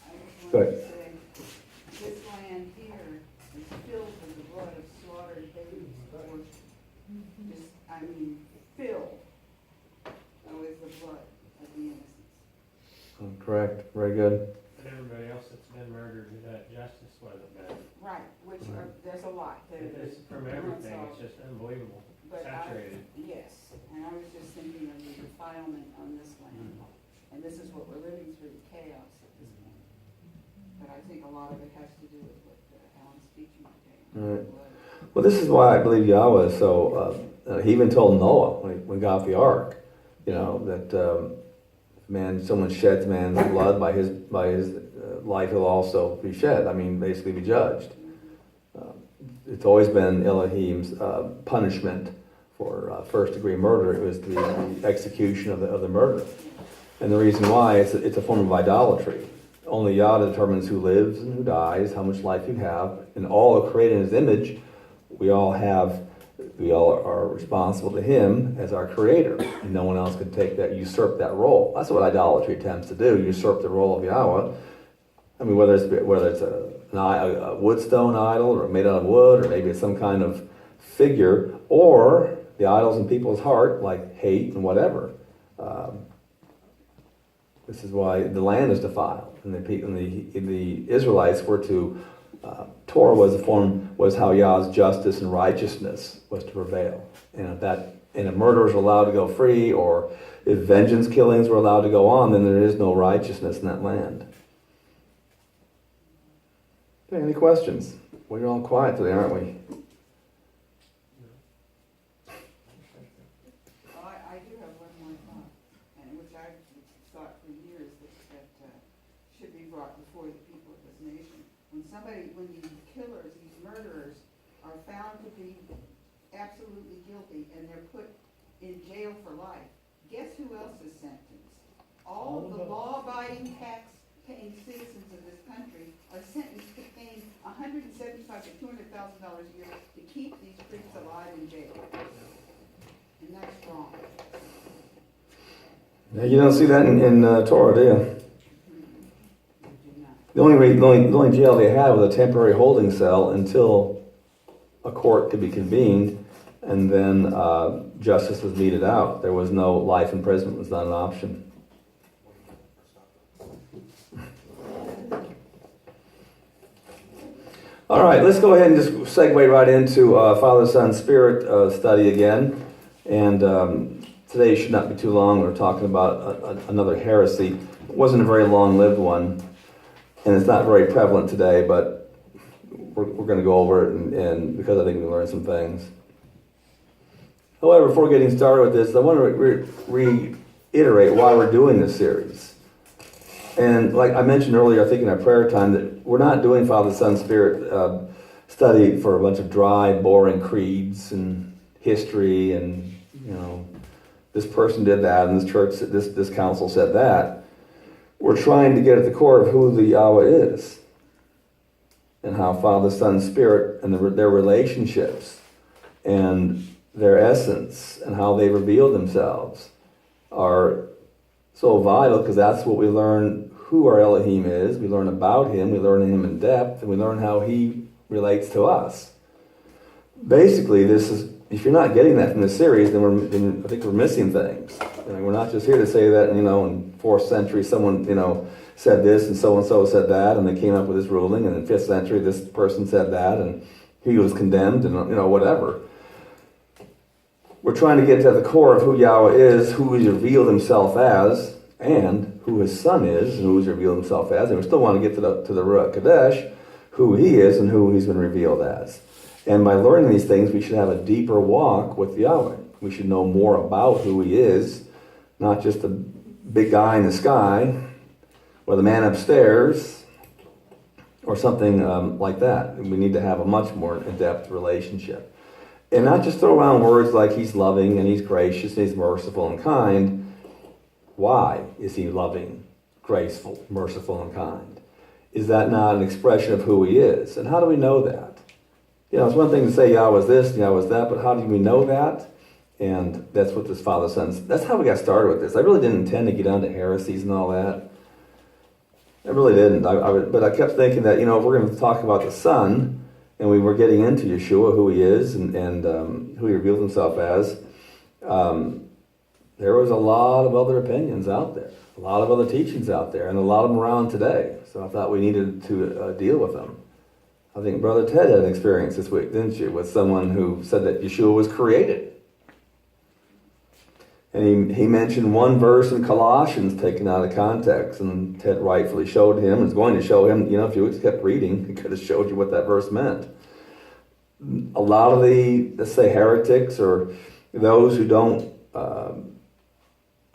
I just Go wanted ahead. to say, this land here is filled with the blood of slaughtered babies, or just, I mean, filled with the blood of the innocents. correct. Very good. And everybody else that's been murdered, that justice wasn't done. Right, which are, there's a lot that It's from everything, it's just unbelievable, But saturated. Yes, and I was just thinking of the defilement on this land, and this is what we're living through, chaos at this point. But I think a lot of it has to do with what Alan's teaching today. Right. Well, this is why I believe Yahweh is so. He even told Noah when he got the ark, that someone sheds man's blood by his life, he'll also be shed. I mean, basically be judged. It's always been Elohim's punishment for first-degree murder. It was the execution of the murderer, and the reason why it's a form of idolatry. Only Yah determines who lives and who dies, how much life you have, and all are created in His image. We all are responsible to Him as our Creator, and no one else can usurp that role. That's what idolatry attempts to do: usurp the role of Yahweh. I mean, whether it's a wood stone idol, or made out of wood, or maybe it's some kind of figure, or the idols in people's heart, like hate and whatever. This is why the land is defiled, and the Israelites were to. Torah was how Yah's justice and righteousness was to prevail, and if murderers were allowed to go free, or if vengeance killings were allowed to go on, then there is no righteousness in that land. Okay, any questions? We're all quiet today, aren't we? Well, I do have one more thought, and which I've thought for years that should be brought before the people of this nation. When these killers, these murderers, are found to be absolutely guilty and they're put in jail for life, guess who else is sentenced? All of the law-abiding, tax-paying citizens of this country are sentenced to paying $175,000 to $200,000 a year to keep these creeps alive in jail. And that's wrong. Yeah, you don't see that in Torah, do you? We do not. The only jail they had was a temporary holding cell until a court could be convened, and then justice was meted out. There was no life imprisonment; was not an option. All right, let's go ahead and just segue right into Father, Son, Spirit study again. And today should not be too long. We're talking about another heresy. It wasn't a very long-lived one. And it's not very prevalent today, but we're going to go over it, and because I think we learned some things. However, before getting started with this, I want to reiterate why we're doing this series. And like I mentioned earlier, I think in our prayer time, that we're not doing Father, Son, Spirit study for a bunch of dry, boring creeds and history, and this person did that, and this church, this council said that. We're trying to get at the core of who the Yahweh is, and how Father, Son, Spirit, and their relationships, and their essence, and how they reveal themselves are so vital, because that's what we learn who our Elohim is. We learn about Him, we learn Him in depth, and we learn how He relates to us. Basically, if you're not getting that from this series, then I think we're missing things. We're not just here to say that, in 4th century someone, said this and so said that, and they came up with this ruling, and in 5th century this person said that, and he was condemned, and whatever. We're trying to get to the core of who Yahweh is, who He's revealed Himself as, and who His Son is, and who He's revealed Himself as. And we still want to get to the Ruach Kodesh, who he is and who he's been revealed as. And by learning these things, we should have a deeper walk with Yahweh. We should know more about who he is, not just the big guy in the sky, or the man upstairs, or something like that. We need to have a much more in-depth relationship. And not just throw around words like he's loving and he's gracious and he's merciful and kind. Why is he loving, graceful, merciful, and kind? Is that not an expression of who he is? And how do we know that? You know, it's one thing to say Yahweh's this, Yahweh's that, but how do we know that? And that's what this Father, Son, that's how we got started with this. I really didn't intend to get onto heresies and all that. I really didn't. But I kept thinking that, you know, if we're going to talk about the Son, and we were getting into Yeshua, who he is, and who he reveals himself as, there was a lot of other opinions out there, a lot of other teachings out there, and a lot of them around today. So I thought we needed to deal with them. I think Brother Ted had an experience this week, didn't you, with someone who said that Yeshua was created. And he mentioned one verse in Colossians taken out of context, and Ted rightfully showed him, was going to show him, you know, if you just kept reading, he could have showed you what that verse meant. A lot of the, let's say, heretics or those who don't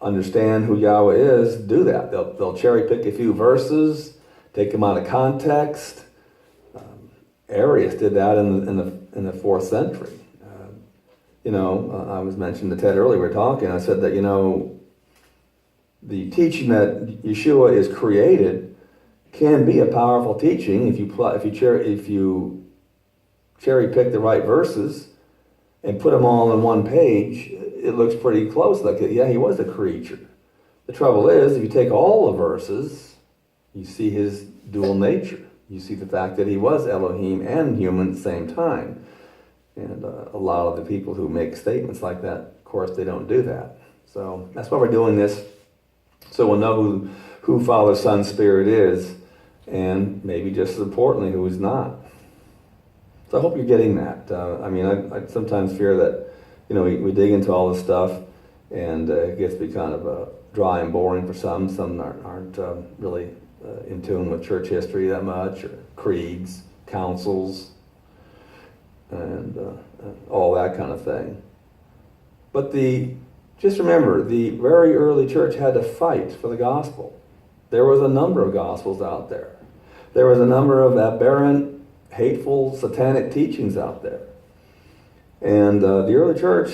understand who Yahweh is do that. They'll cherry pick a few verses, take them out of context. Arius did that in the 4th century. You know, I was mentioning to Ted earlier, we were talking, I said that, you know, the teaching that Yeshua is created can be a powerful teaching if you cherry pick the right verses and put them all in one page. It looks pretty close, like, yeah, he was a creature. The trouble is, if you take all the verses, you see his dual nature. You see the fact that he was Elohim and human at the same time. And a lot of the people who make statements like that, of course, they don't do that. So that's why we're doing this, so we'll know who Father, Son, Spirit is, and maybe just as importantly, who is not. So I hope you're getting that. I mean, I sometimes fear that, you know, we dig into all this stuff, and it gets to be kind of dry and boring for some. Some aren't really in tune with church history that much, or creeds, councils, and all that kind of thing. But just remember, the very early church had to fight for the gospel. There was a number of gospels out there. There was a number of aberrant, hateful, satanic teachings out there. And the early church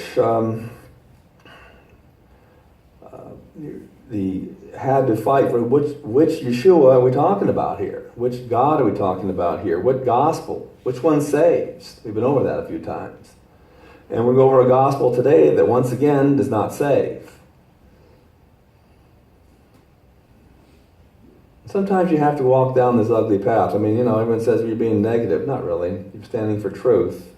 had to fight for which Yeshua are we talking about here? Which God are we talking about here? What gospel? Which one saves? We've been over that a few times. And we'll go over a gospel today that once again does not save. Sometimes you have to walk down this ugly path. I mean, you know, everyone says you're being negative. Not really. You're standing for truth.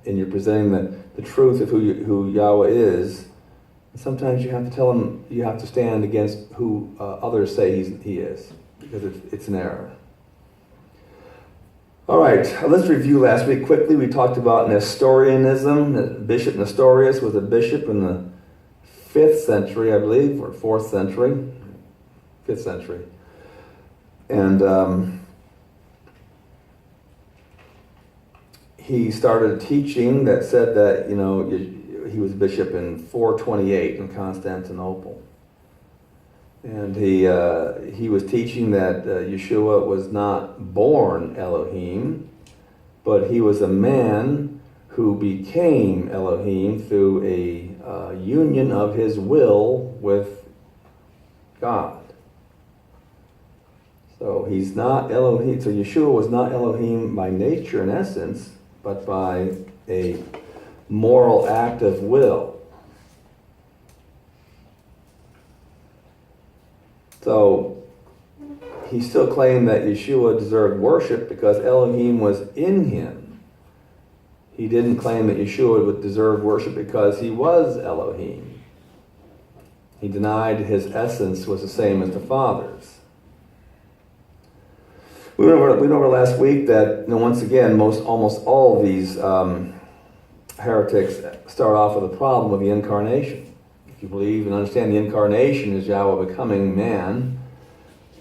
And you're presenting the truth of who Yahweh is. And sometimes you have to tell them, you have to stand against who others say he is. Because it's an error. All right, let's review last week quickly. We talked about Nestorianism. Bishop Nestorius was a bishop in the 5th century, I believe, or 4th century. 5th century. And he started a teaching that said that, you know, he was bishop in 428 in Constantinople. And he was teaching that Yeshua was not born Elohim, but he was a man who became Elohim through a union of his will with God. So he's not Elohim. So Yeshua was not Elohim by nature in essence, but by a moral act of will. So he still claimed that Yeshua deserved worship because Elohim was in him. He didn't claim that Yeshua would deserve worship because he was Elohim. He denied his essence was the same as the Father's. We went over last week that, you know, once again, almost all of these heretics start off with a problem with the incarnation. If you believe and understand the incarnation is Yahweh becoming man,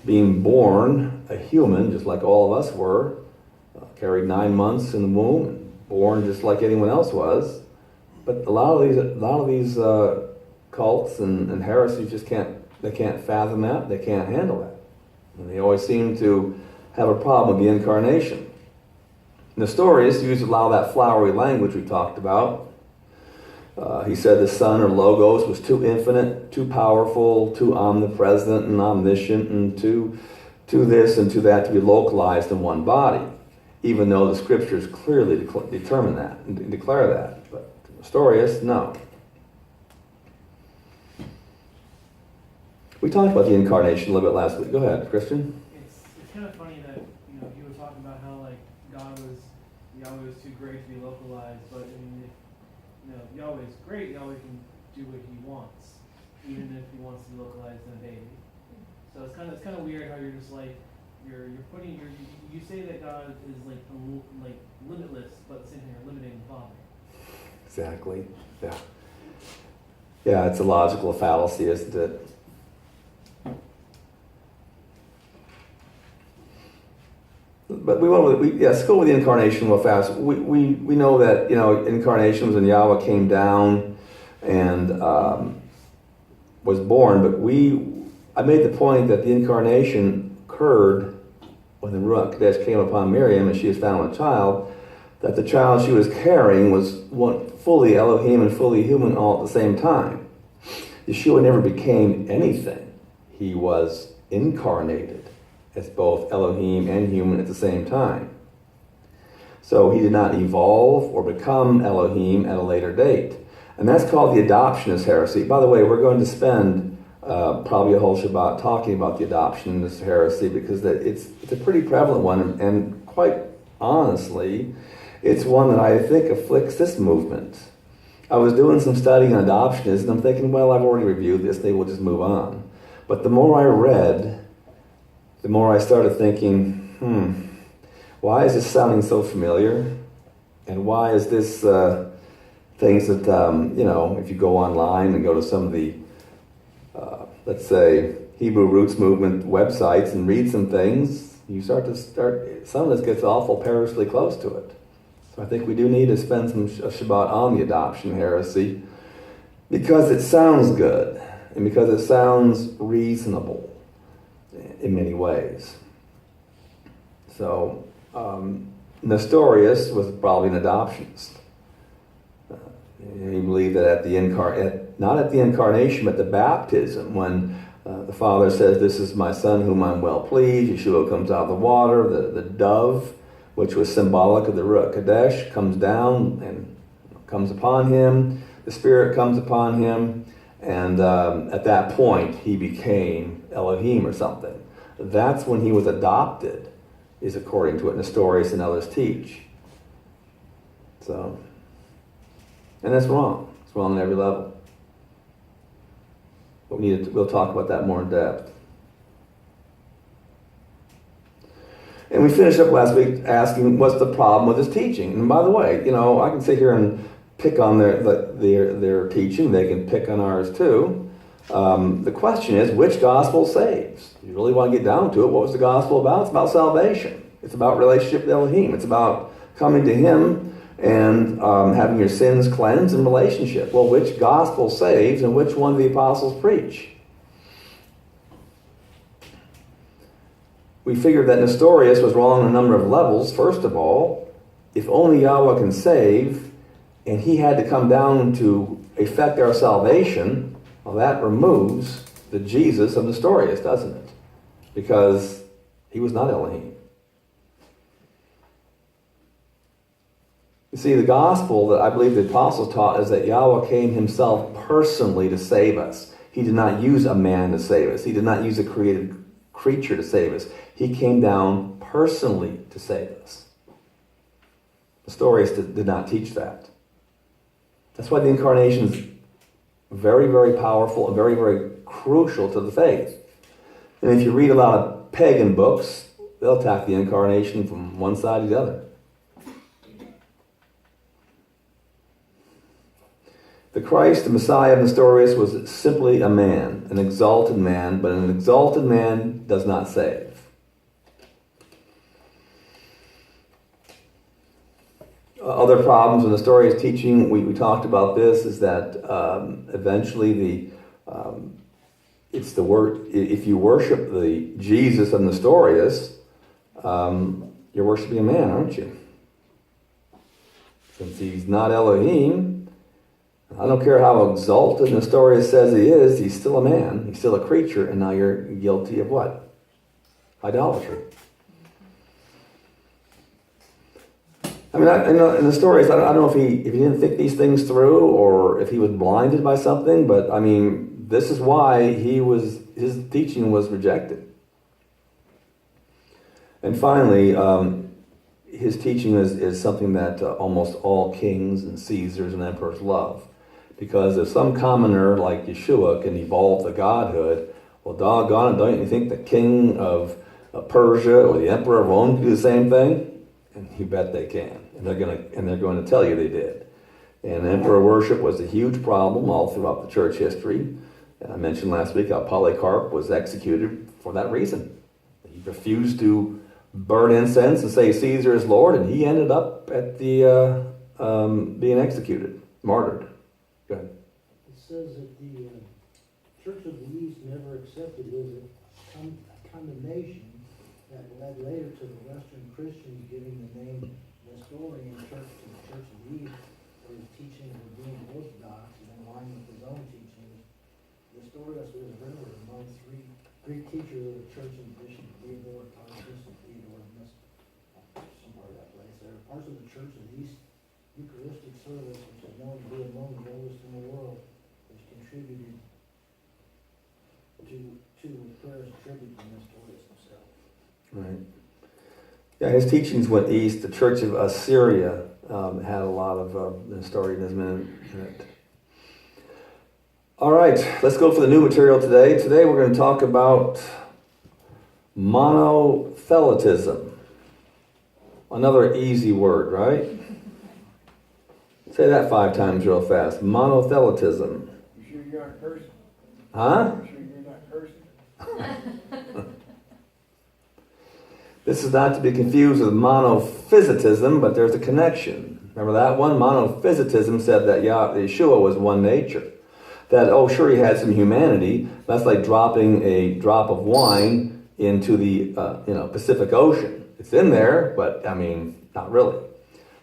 being born a human, just like all of us were, carried 9 months in the womb, born just like anyone else was. But a lot of these cults and heresies just can't fathom that. They can't handle that. And they always seem to have a problem with the incarnation. Nestorius used a lot of that flowery language we talked about. He said the Son, or Logos, was too infinite, too powerful, too omnipresent and omniscient, and too this and to that to be localized in one body, even though the scriptures clearly determine that and declare that. But Nestorius, no. We talked about the incarnation a little bit last week. Go ahead, Christian. It's kind of funny that, you were talking about how, like, Yahweh was too great to be localized, but, I mean, if, Yahweh's great, Yahweh can do what he wants, even if he wants to be localized in a baby. So it's kind of weird how you're just like, you're putting, you say that God is, like limitless, but at the same time you're limiting the Father. Exactly. Yeah. Yeah, it's a logical fallacy, isn't it? But let's go with the incarnation real fast. We know that, incarnation was when Yahweh came down and was born, but I made the point that the incarnation occurred when the Ruach Kodesh came upon Miriam and she was found with a child, that the child she was carrying was fully Elohim and fully human all at the same time. Yeshua never became anything. He was incarnated as both Elohim and human at the same time. So he did not evolve or become Elohim at a later date. And that's called the adoptionist heresy. By the way, we're going to spend probably a whole Shabbat talking about the adoptionist heresy, because it's a pretty prevalent one, and quite honestly, it's one that I think afflicts this movement. I was doing some studying on adoptionism, and I'm thinking, well, I've already reviewed this, maybe we'll just move on. But the more I read, the more I started thinking, why is this sounding so familiar? And why is this things that, if you go online and go to some of the, let's say, Hebrew Roots Movement websites and read some things, you some of this gets awful perilously close to it. So I think we do need to spend some Shabbat on the adoption heresy, because it sounds good, and because it sounds reasonable in many ways. So Nestorius was probably an adoptionist. He believed that not at the incarnation, but the baptism, when the Father says, "This is my Son whom I'm well pleased," Yeshua comes out of the water, the dove, which was symbolic of the Ruach Kodesh, comes down and comes upon him, the Spirit comes upon him, and at that point he became Elohim or something. That's when he was adopted, is according to what Nestorius and others teach. So, and that's wrong. It's wrong on every level. But we'll talk about that more in depth. And we finished up last week asking, what's the problem with his teaching? And by the way, I can sit here and pick on their teaching. They can pick on ours too. The question is, which gospel saves? You really want to get down to it. What was the gospel about? It's about salvation. It's about relationship with Elohim. It's about coming to him and having your sins cleansed in relationship. Well, which gospel saves, and which one do the apostles preach? We figured that Nestorius was wrong on a number of levels. First of all, if only Yahweh can save, and he had to come down to effect our salvation, well, that removes the Jesus of Nestorius, doesn't it? Because he was not Elohim. You see, the gospel that I believe the apostles taught is that Yahweh came himself personally to save us. He did not use a man to save us. He did not use a created creature to save us. He came down personally to save us. Nestorius did not teach that. That's why the incarnation is very, very powerful and very, very crucial to the faith. And if you read a lot of pagan books, they'll attack the incarnation from one side to the other. The Christ, the Messiah of Nestorius, was simply a man, an exalted man, but an exalted man does not save. Other problems with Nestorius' teaching, we talked about this, is that eventually it's the word. If you worship the Jesus of Nestorius, you're worshiping a man, aren't you? Since he's not Elohim, I don't care how exalted Nestorius says he is, he's still a man, he's still a creature, and now you're guilty of what? Idolatry. I mean, in the stories, I don't know if he didn't think these things through or if he was blinded by something, but I mean, this is why his teaching was rejected. And finally, his teaching is something that almost all kings and Caesars and emperors love. Because if some commoner like Yeshua can evolve the godhood, well, doggone it, don't you think the king of Persia or the emperor of Rome can do the same thing? And you bet they can. And they're going to tell you they did. And emperor worship was a huge problem all throughout the church history. And I mentioned last week how Polycarp was executed for that reason. He refused to burn incense and say Caesar is Lord, and he ended up at the being executed, martyred. Go ahead. It says that the Church of the East never accepted it as a condemnation that led later to the Western Christians giving the name Nestorian Church to the Church of the East, where his teachings were being orthodox and in line with his own teachings. Nestorius was remembered among three Greek teachers of the Church of Bishop Theodore, Tarsus, and Theodore of Mystic. Somewhere that place there. Parts of the Church of the East Eucharistic service, which is known to be among the oldest in the world, which contributed to the prayers tribute to Nestorius himself. Right. Yeah, his teachings went east. The Church of Assyria had a lot of Nestorianism in it. All right, let's go for the new material today. Today we're going to talk about monothelitism. Another easy word, right? Say that 5 times real fast. Monothelitism. You sure you aren't cursing? Huh? You sure you're not cursing? This is not to be confused with monophysitism, but there's a connection. Remember that one? Monophysitism said that Yeshua was one nature. That, oh, sure, he had some humanity. That's like dropping a drop of wine into the Pacific Ocean. It's in there, but I mean, not really.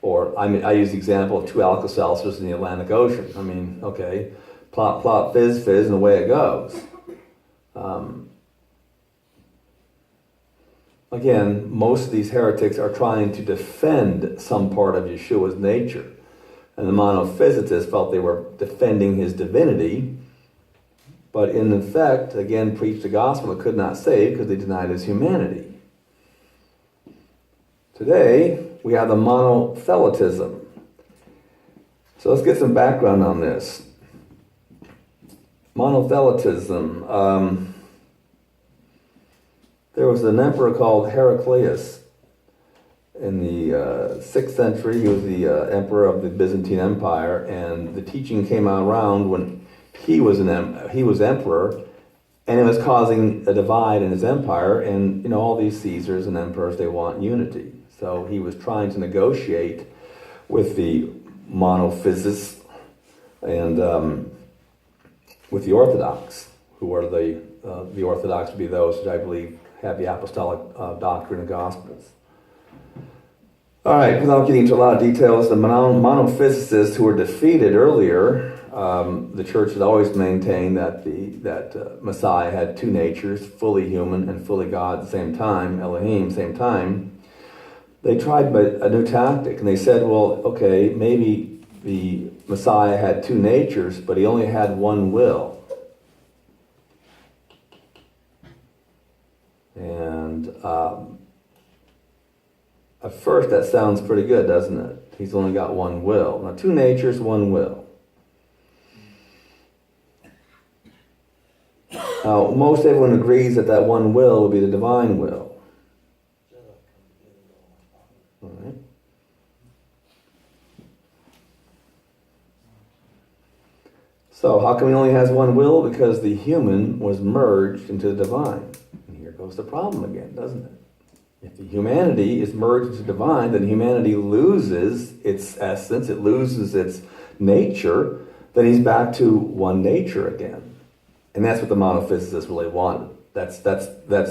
Or I use the example of 2 Alka-Seltzers in the Atlantic Ocean. I mean, okay, plop, plop, fizz, fizz, and away it goes. Again, most of these heretics are trying to defend some part of Yeshua's nature. And the monophysicists felt they were defending his divinity, but in effect, again, preached a gospel that could not save because they denied his humanity. Today, we have the monothelitism. So let's get some background on this. Monothelitism. There was an emperor called Heraclius in the 6th century. He was the emperor of the Byzantine Empire, and the teaching came around when he was emperor, and it was causing a divide in his empire. And all these Caesars and emperors, they want unity. So he was trying to negotiate with the monophysicists and with the Orthodox, who are the Orthodox would be those that I believe have the apostolic doctrine and gospels. All right, without getting into a lot of details, the monophysicists who were defeated earlier, the church had always maintained that Messiah had 2 natures, fully human and fully God at the same time, Elohim, same time. They tried a new tactic, and they said, well, okay, maybe the Messiah had 2 natures, but he only had one will. And at first that sounds pretty good, doesn't it? He's only got one will. Now 2 natures, 1 will. Now most everyone agrees that that one will would be the divine will. All right. So how come he only has one will? Because the human was merged into the divine. And here goes the problem again, doesn't it? If the humanity is merged into divine, then humanity loses its essence, it loses its nature, then he's back to one nature again. And that's what the monophysicists really wanted. That's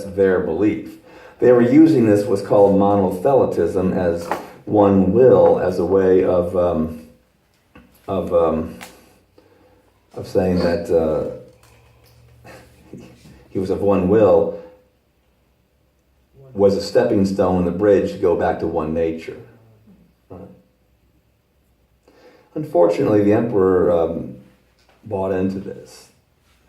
their belief. They were using this, what's called monothelitism, as one will, as a way of saying that he was of one will, was a stepping stone, the bridge to go back to one nature. Right. Unfortunately, the emperor bought into this.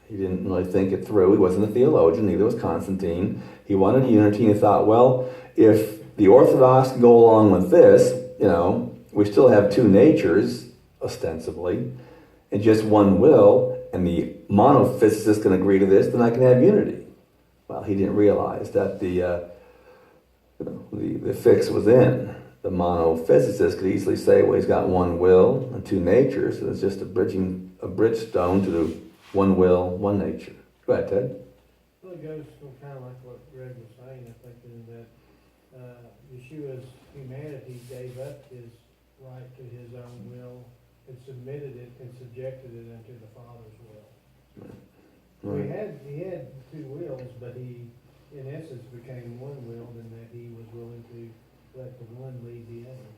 He didn't really think it through. He wasn't a theologian, neither was Constantine. He wanted unity, and he thought, well, if the Orthodox can go along with this, we still have two natures, ostensibly, and just one will, and the monophysicists can agree to this, then I can have unity. Well, he didn't realize that the fix was in. The monophysicist could easily say, well, he's got one will and two natures, so it's just a bridge stone to the one will, one nature. Go ahead, Ted. Well, it goes kind of like what Greg was saying, I think, in that Yeshua's humanity gave up his right to his own will and submitted it and subjected it unto the Father's will. So he had two wills, but he, in essence, became one will in that he was willing to let the one lead the other.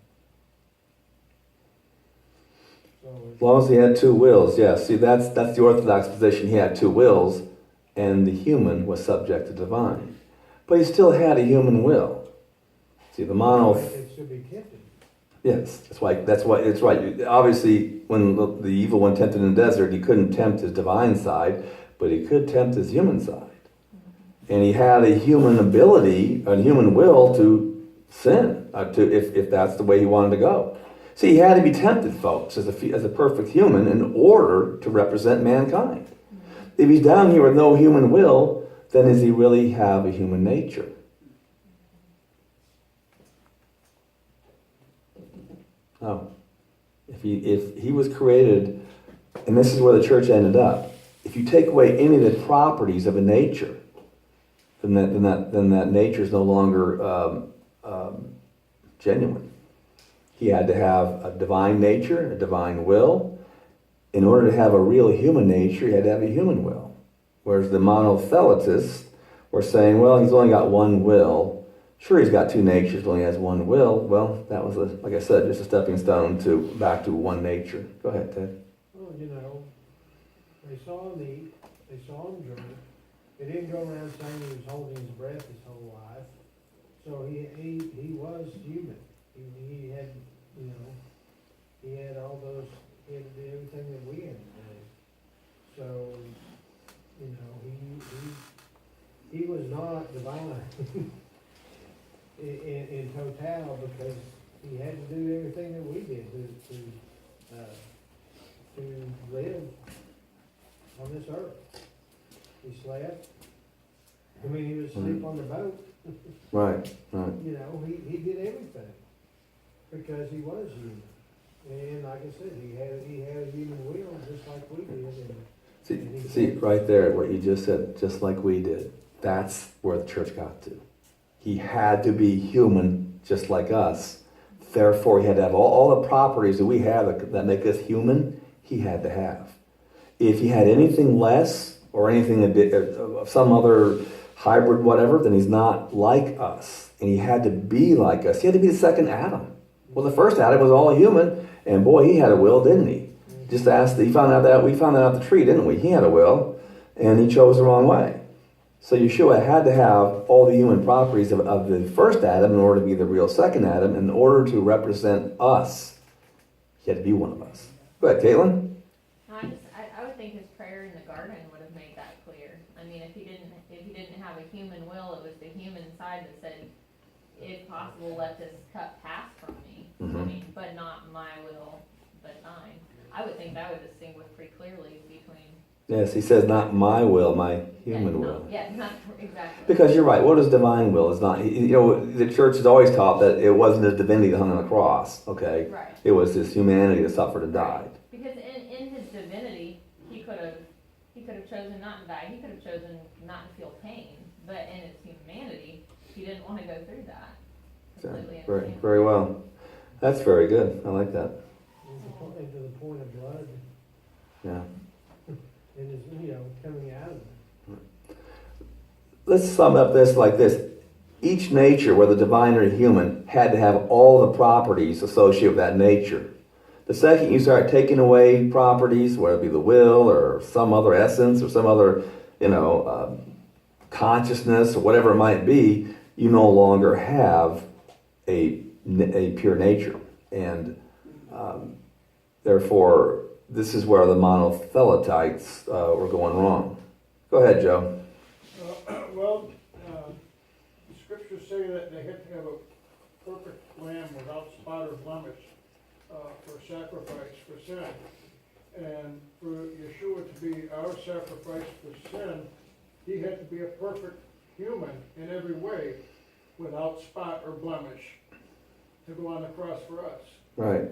So As long as he had two wills, yes. See, that's the Orthodox position. He had two wills, and the human was subject to divine. But he still had a human will. See, the it should be tempted. Yes, that's why it's right. Obviously, when the evil one tempted in the desert, he couldn't tempt his divine side, but he could tempt his human side. And he had a human ability, a human will to sin, if that's the way he wanted to go. See, he had to be tempted, folks, as a perfect human in order to represent mankind. If he's down here with no human will, then does he really have a human nature? No. If he was created, and this is where the church ended up, if you take away any of the properties of a nature, then that nature is no longer genuine. He had to have a divine nature, a divine will. In order to have a real human nature, he had to have a human will. Whereas the monothelitists were saying, well, he's only got one will. Sure, he's got two natures, but only has one will. Well, that was, like I said, just a stepping stone back to one nature. Go ahead, Ted. Well, they saw him eat, they saw him drink. They didn't go around saying he was holding his breath his whole life. So he was human. He had, he had all those, he had to do everything that we had to do. So, he was not divine in total, because he had to do everything that we did to live on this earth. He slept. He was asleep on the boat. Right. He did everything because he was human. And like I said, he had a human will just like we did. See, right there, what you just said, just like we did. That's where the church got to. He had to be human just like us. Therefore, he had to have all the properties that we have that make us human, he had to have. If he had anything less or anything of some other hybrid whatever, then he's not like us. And he had to be like us. He had to be the second Adam. Well, the first Adam was all human, and boy, he had a will, didn't he? Just ask, we found that out the tree, didn't we? He had a will, and he chose the wrong way. So Yeshua had to have all the human properties of the first Adam in order to be the real second Adam, in order to represent us. He had to be one of us. Go ahead, Caitlin. I would think his prayer in the garden would have made that clear. I mean, if he didn't have a human will, it was the human side that said, if possible, let this cup pass from me. Mm-hmm. I mean, but not my will, but thine. I would think that would distinguish pretty clearly between. Yes, he says, not my will, my human will. Not exactly. Because you're right. What is divine will? It's not. The church has always taught that it wasn't his divinity that hung on the cross. Okay. Right. It was his humanity that suffered and died. Because in his divinity, he could have chosen not to die. He could have chosen not to feel pain. But in his humanity, he didn't want to go through that. Completely Very, understandable. very well. That's very good. I like that. And to the point of blood, Yeah. and is, coming out of it. Let's sum up this like this. Each nature, whether divine or human, had to have all the properties associated with that nature. The second you start taking away properties, whether it be the will or some other essence or some other, consciousness or whatever it might be, you no longer have a pure nature. And therefore, this is where the monotheletites were going wrong. Go ahead, Joe. The scriptures say that they had to have a perfect lamb without spot or blemish for sacrifice for sin. And for Yeshua to be our sacrifice for sin, he had to be a perfect human in every way without spot or blemish to go on the cross for us. Right.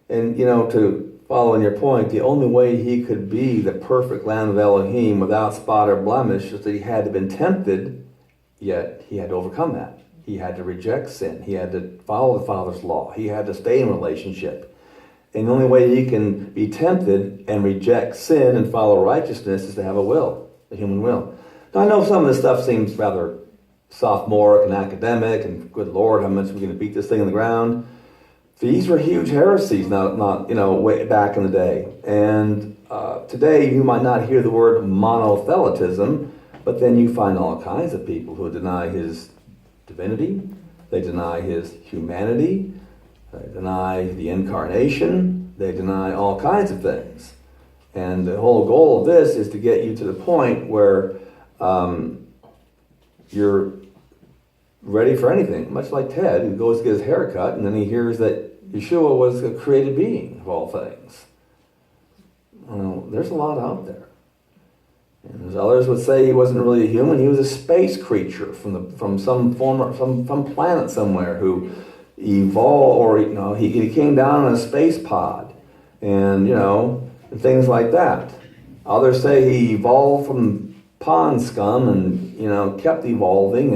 And, to follow on your point, the only way he could be the perfect Lamb of Elohim without spot or blemish is that he had to have been tempted, yet he had to overcome that. He had to reject sin. He had to follow the Father's law. He had to stay in relationship. And the only way he can be tempted and reject sin and follow righteousness is to have a will, a human will. Now, I know some of this stuff seems rather sophomoric and academic, and good Lord, how much are we going to beat this thing in the ground? These were huge heresies, not way back in the day. And today you might not hear the word monothelitism, but then you find all kinds of people who deny his divinity, they deny his humanity, they deny the incarnation, they deny all kinds of things. And the whole goal of this is to get you to the point where you're ready for anything, much like Ted, who goes to get his hair cut, and then he hears that Yeshua was a created being of all things. There's a lot out there. And as others would say, he wasn't really a human, he was a space creature from some planet somewhere who evolved, or he came down in a space pod, and and things like that. Others say he evolved from pond scum and kept evolving,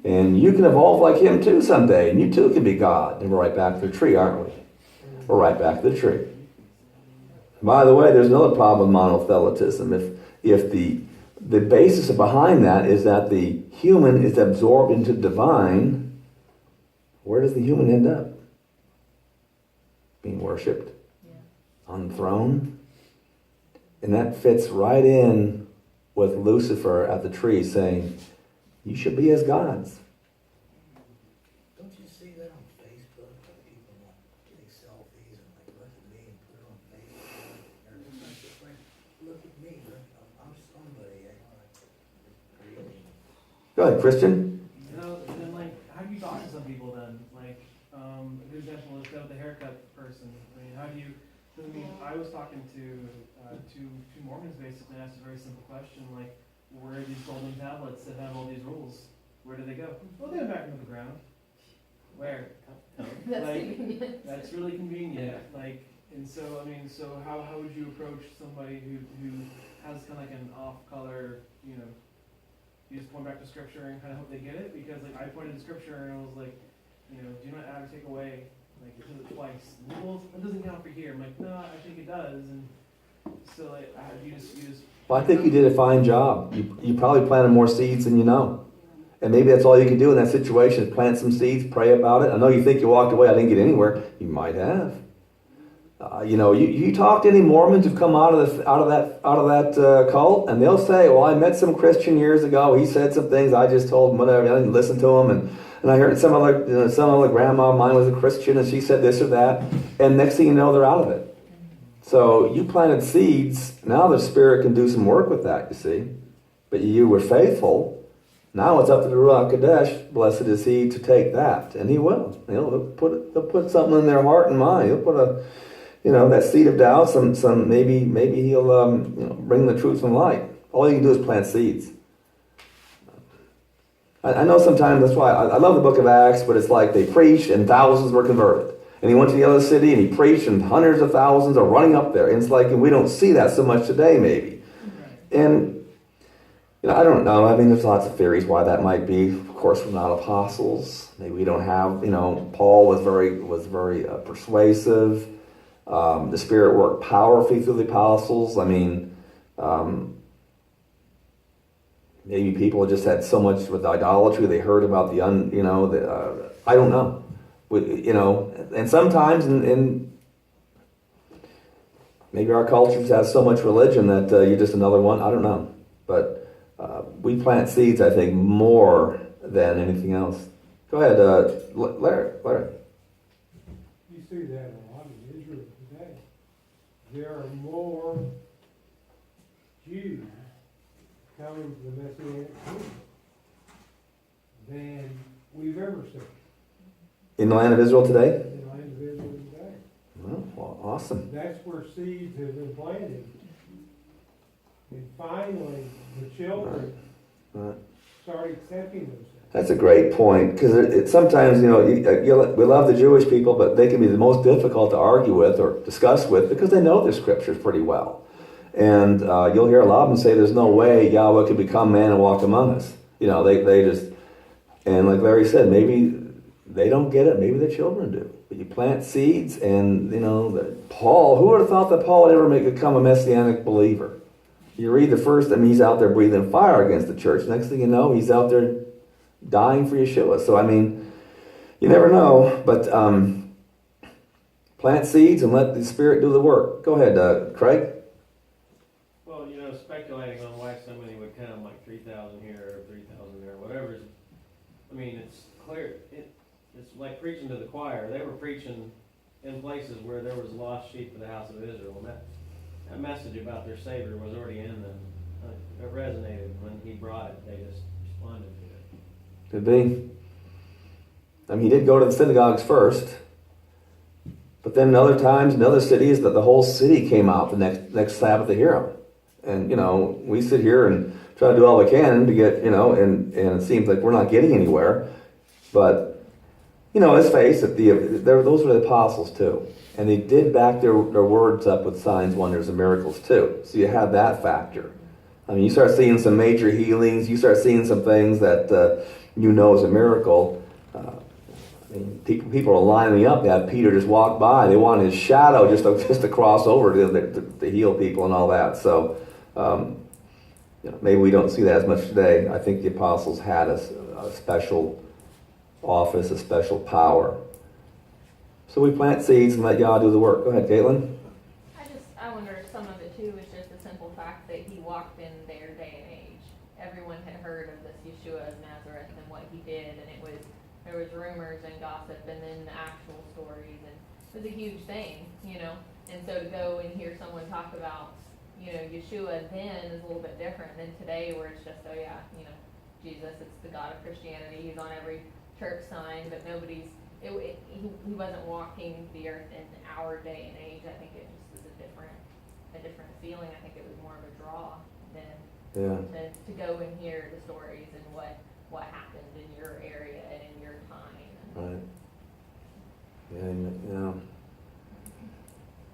and you can evolve like him too someday, and you too can be God. And we're right back to the tree, aren't we? We're right back to the tree. By the way, there's another problem with monothelitism. If the basis behind that is that the human is absorbed into divine, where does the human end up? Being worshipped on the throne. And that fits right in with Lucifer at the tree saying, you should be as gods. Don't you see that on Facebook? People take selfies and look at me and put it on Facebook. And it's just like, look at me, I'm somebody. Go ahead, Christian. And then how do you talk to some people then? A good example is the haircut person. How do you? I was talking to two Mormons basically, and asked a very simple question where are these golden tablets that have all these rules? Where do they go? Well, they're back into the ground. Where? That's convenient. That's really convenient. And so how would you approach somebody who has kind of an off-color, you just point back to scripture and kind of hope they get it? Because I pointed to scripture and I was like, do not add or take away. It does it twice. Well, it doesn't count for here. I'm like, no, I think it does. And so you just. Well, I think you did a fine job. You probably planted more seeds than you know. And maybe that's all you can do in that situation is plant some seeds, pray about it. I know you think you walked away, I didn't get anywhere. You might have. You talk to any Mormons who've come out of that cult, and they'll say, well, I met some Christian years ago. He said some things. I just told him whatever. I didn't listen to him, and I heard some other grandma of mine was a Christian, and she said this or that. And next thing you know, they're out of it. So you planted seeds. Now the Spirit can do some work with that. You see, but you were faithful. Now it's up to the Ruach Kodesh, blessed is He, to take that, and He will. He'll put something in their heart and mind. He'll put that seed of doubt. Maybe He'll bring the truth and light. All you can do is plant seeds. I know sometimes that's why I love the Book of Acts, but it's like they preached and thousands were converted. And he went to the other city and he preached, and hundreds of thousands are running up there. And it's like, and we don't see that so much today, maybe. And I don't know. I mean, there's lots of theories why that might be. Of course, we're not apostles. Maybe we don't have. Paul was very persuasive. The Spirit worked powerfully through the apostles. I mean, maybe people just had so much with idolatry. They heard about I don't know. And sometimes in maybe our cultures have so much religion that you're just another one. I don't know, but we plant seeds, I think, more than anything else. Go ahead, Larry. You see that a lot in Israel today. There are more Jews coming to the Messianic kingdom than we've ever seen In the land of Israel today? in the land of Israel today. Well, awesome. That's where seeds have been planted. And finally, the children Right. start accepting those things. That's a great point, because sometimes, we love the Jewish people, but they can be the most difficult to argue with or discuss with because they know their scriptures pretty well. And you'll hear a lot of them say there's no way Yahweh could become man and walk among us. They just, and like Larry said, maybe they don't get it, maybe their children do. But you plant seeds, and Paul, who would have thought that Paul would ever become a messianic believer? You read the first, he's out there breathing fire against the church. Next thing you know, he's out there dying for Yeshua. So, you never know. But plant seeds and let the Spirit do the work. Go ahead, Craig. Well, speculating on why somebody would come, like 3,000 here or 3,000 there, whatever. It's clear. It's like preaching to the choir. They were preaching in places where there was lost sheep of the house of Israel. And that message about their Savior was already in them. It resonated when he brought it. They just responded to it. Could be. He did go to the synagogues first. But then other times in other cities that the whole city came out the next Sabbath to hear him. And, we sit here and try to do all we can to get, and it seems like we're not getting anywhere. But, let's face it, those were the apostles too. And they did back their words up with signs, wonders, and miracles too. So you have that factor. You start seeing some major healings. You start seeing some things that is a miracle. People are lining up to have Peter just walk by. They want his shadow just to cross over to heal people and all that. So maybe we don't see that as much today. I think the apostles had a special office, a special power. So we plant seeds and let Yah do the work. Go ahead, Caitlin. I wonder if some of it too is just the simple fact that he walked in their day and age. Everyone had heard of this Yeshua of Nazareth and what he did, and there was rumors and gossip and then the actual stories, and it was a huge thing, And so to go and hear someone talk about, Yeshua then is a little bit different than today, where it's just, Jesus, it's the God of Christianity. He's on every church sign, but he wasn't walking the earth in our day and age. I think it just was a different feeling. I think it was more of a draw than to go and hear the stories and what happened in your area and in your time. Right.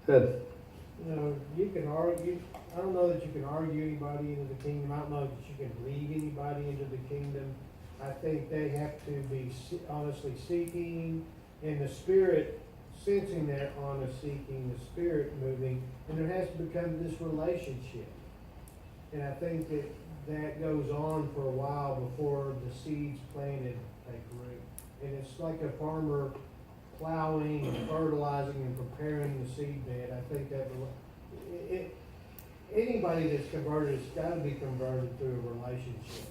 Good. You can argue, I don't know that you can argue anybody into the kingdom. I don't know that you can lead anybody into the kingdom. I think they have to be honestly seeking, and the Spirit sensing that honest seeking, the Spirit moving, and there has to become this relationship. And I think that goes on for a while before the seeds planted take root. And it's like a farmer plowing and fertilizing and preparing the seed bed. I think that anybody that's converted has got to be converted through a relationship.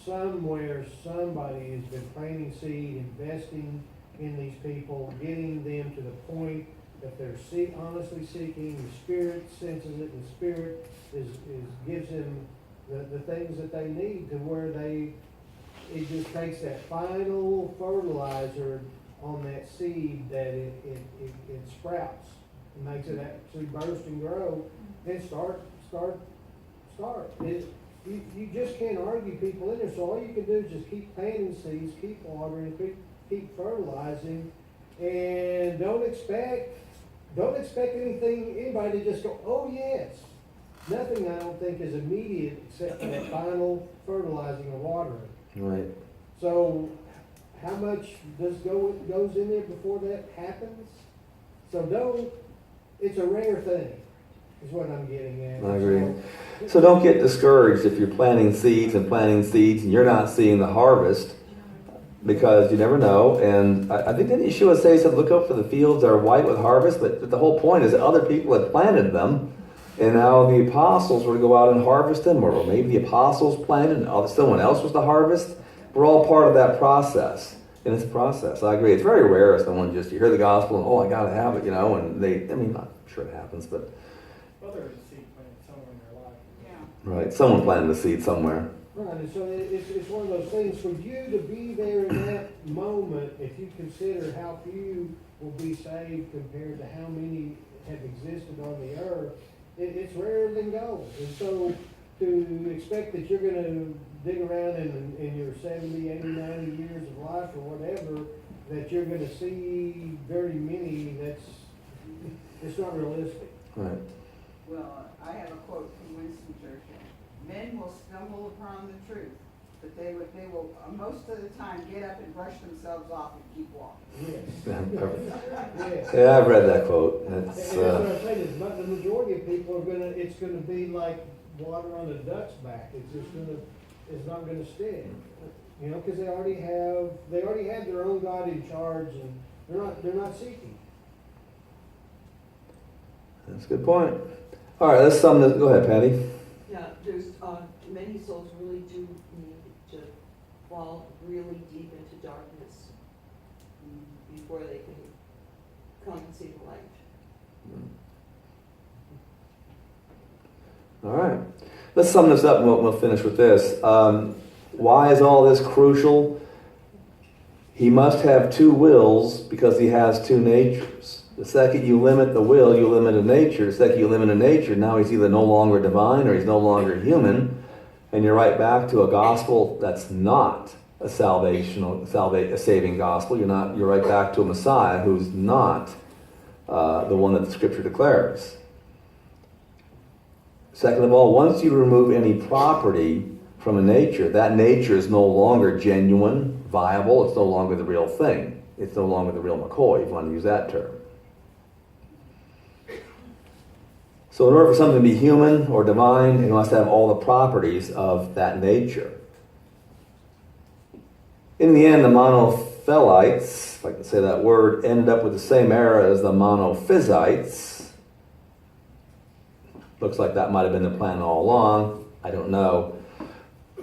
Somewhere, somebody has been planting seed, investing in these people, getting them to the point that they're honestly seeking. The Spirit senses it. The Spirit gives them the things that they need to where it just takes that final fertilizer on that seed that it sprouts and makes it actually burst and grow and start. You just can't argue people in there, so all you can do is just keep planting seeds, keep watering, keep fertilizing, And don't expect anything, anybody to just go, oh, yes. Nothing, I don't think, is immediate except for the final fertilizing and watering. Right. So how much goes in there before that happens? So it's a rare thing, is what I'm getting at. I agree. So don't get discouraged if you're planting seeds and you're not seeing the harvest, because you never know. And I think didn't Yeshua say, he said, look up for the fields that are white with harvest, but the whole point is that other people had planted them, and now the apostles were to go out and harvest them, or maybe the apostles planted and someone else was to harvest. We're all part of that process. In this process, I agree. It's very rare if someone you hear the gospel and, oh, I gotta have it, and I'm sure it happens, but. Well, there was a seed planted somewhere in their life. Yeah. Right, someone planted a seed somewhere. Right, and so it's one of those things, for you to be there in that moment, if you consider how few will be saved compared to how many have existed on the earth, it's rarer than gold. And so to expect that you're gonna dig around in your 70, 80, 90 years of life or whatever, that you're gonna see very many, it's not realistic. Right. Well, I have a quote from Winston Churchill. Men will stumble upon the truth, but they will most of the time get up and brush themselves off and keep walking. Yes. Yes. Yeah, I've read that quote. And that's what I'm saying, is the majority of people are it's gonna be like water on a duck's back. It's not gonna stick. Because they already have their own God in charge, and they're not seeking. That's a good point. All right, let's sum this. Go ahead, Patty. Yeah, there's, many souls really do need to fall really deep into darkness before they can come and see the light. All right. Let's sum this up and we'll finish with this. Why is all this crucial? He must have two wills because he has two natures. The second you limit the will, you limit a nature. The second you limit a nature, now he's either no longer divine or he's no longer human. And you're right back to a gospel that's not a saving gospel. You're right back to a Messiah who's not the one that the Scripture declares. Second of all, once you remove any property from a nature, that nature is no longer genuine, viable. It's no longer the real thing. It's no longer the real McCoy, if you want to use that term. So in order for something to be human or divine, it must have all the properties of that nature. In the end, the monothelites, if I can say that word, ended up with the same error as the monophysites. Looks like that might have been the plan all along. I don't know.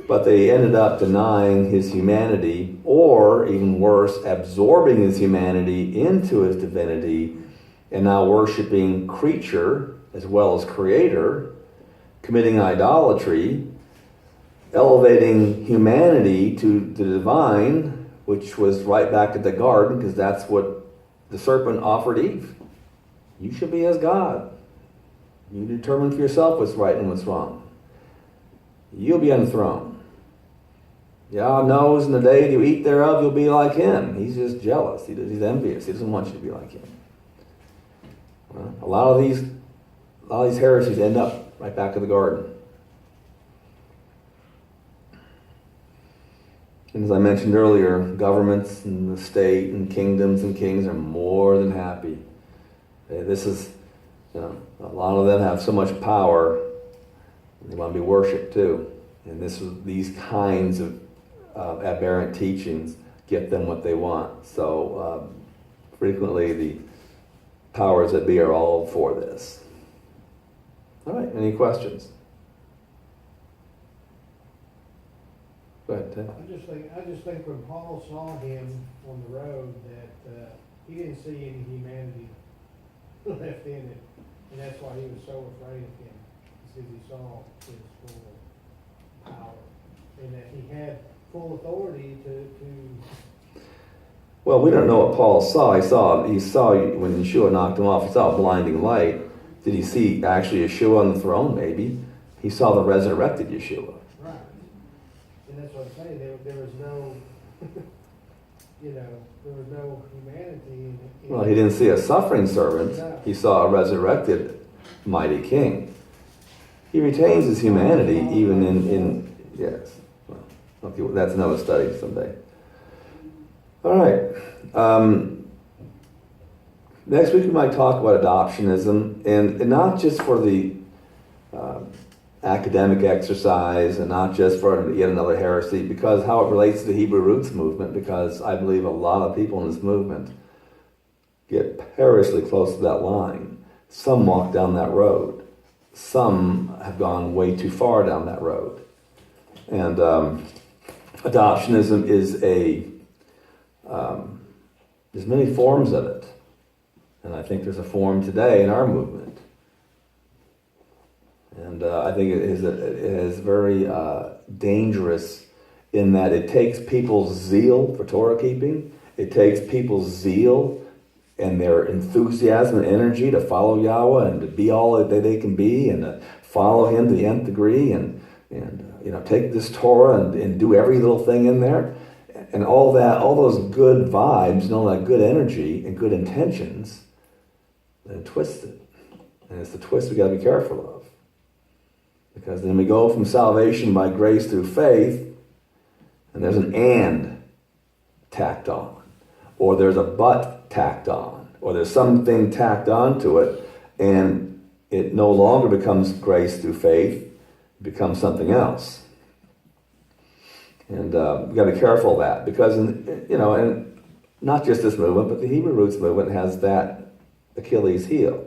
But they ended up denying his humanity, or even worse, absorbing his humanity into his divinity, and now worshiping creature as well as creator, committing idolatry, elevating humanity to the divine, which was right back at the garden, because that's what the serpent offered Eve. You should be as God. You determine for yourself what's right and what's wrong. You'll be on the throne. Yah knows in the day you eat thereof, you'll be like him. He's just jealous. He's envious. He doesn't want you to be like him. Well, a lot of these heresies end up right back in the garden. And as I mentioned earlier, governments and the state and kingdoms and kings are more than happy. This is, a lot of them have so much power, they want to be worshipped too. And these kinds of aberrant teachings get them what they want. So frequently the powers that be are all for this. All right, any questions? Go ahead, Ted. I just think when Paul saw him on the road that he didn't see any humanity left in it, and that's why he was so afraid of him, because he saw his full power, and that he had full authority to. Well, we don't know what Paul saw. He saw when Yeshua knocked him off. He saw a blinding light. Did he see actually Yeshua on the throne? Maybe. He saw the resurrected Yeshua. Right. And that's what I'm saying. There was no you know, there was no humanity in it. Well, he didn't see a suffering servant. He saw a resurrected mighty king. He retains his humanity even in yes. Well, okay, well, that's another study someday. All right. Next week we might talk about adoptionism, and not just for the academic exercise, and not just for yet another heresy, because how it relates to the Hebrew Roots movement, because I believe a lot of people in this movement get perilously close to that line. Some walk down that road. Some have gone way too far down that road. And adoptionism is there's many forms of it. And I think there's a form today in our movement. And I think it is very dangerous in that it takes people's zeal for Torah keeping. It takes people's zeal and their enthusiasm and energy to follow Yahweh and to be all that they can be and to follow Him to the nth degree and take this Torah and do every little thing in there. And all those good vibes and all that good energy and good intentions, then twist it. And it's the twist we got to be careful of. Because then we go from salvation by grace through faith, and there's an and tacked on, or there's a but tacked on, or there's something tacked on to it, and it no longer becomes grace through faith, it becomes something else. And we've got to be careful of that, because, and not just this movement, but the Hebrew Roots movement has that Achilles heel.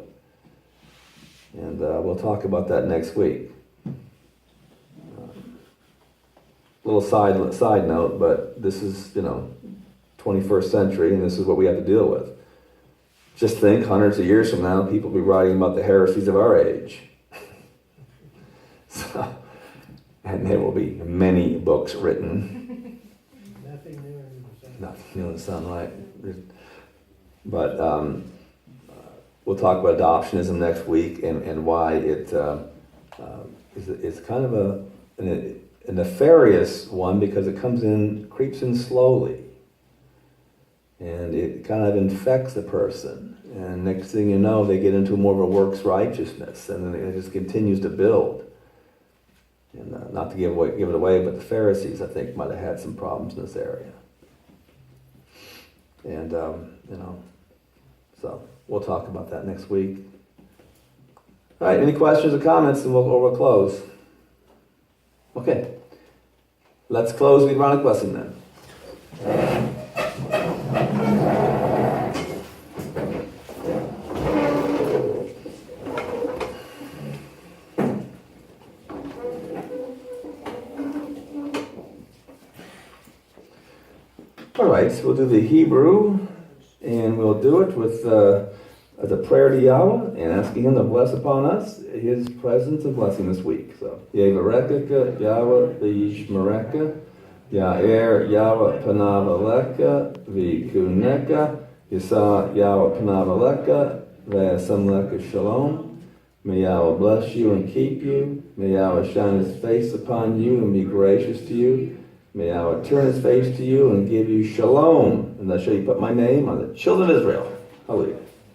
And we'll talk about that next week. Little side note, but this is, 21st century, and this is what we have to deal with. Just think, hundreds of years from now, people will be writing about the heresies of our age. And there will be many books written. Nothing new under the sun. Nothing new under the sun, right? But we'll talk about adoptionism next week and why it's kind of a nefarious one, because it creeps in slowly. And it kind of infects the person. And next thing you know, they get into more of a works righteousness, and then it just continues to build. And not to give it away, but the Pharisees, I think, might have had some problems in this area. And, so we'll talk about that next week. All right, any questions or comments, and we'll close. Okay. Let's close with the Aaronic blessing then. All right, so we'll do the Hebrew, and we'll do it with as a prayer to Yahweh and asking Him to bless upon us His presence and blessing this week. So, Yevarekeka Yahweh v'yishmereka, Ya'er Yahweh panav aleka v'yikuneka, Yisa Yahweh panav aleka v'yasem leka shalom. May Yahweh bless you and keep you. May Yahweh shine His face upon you and be gracious to you. May Yahweh turn His face to you and give you shalom. And thus shall you put my name on the children of Israel. Hallelujah.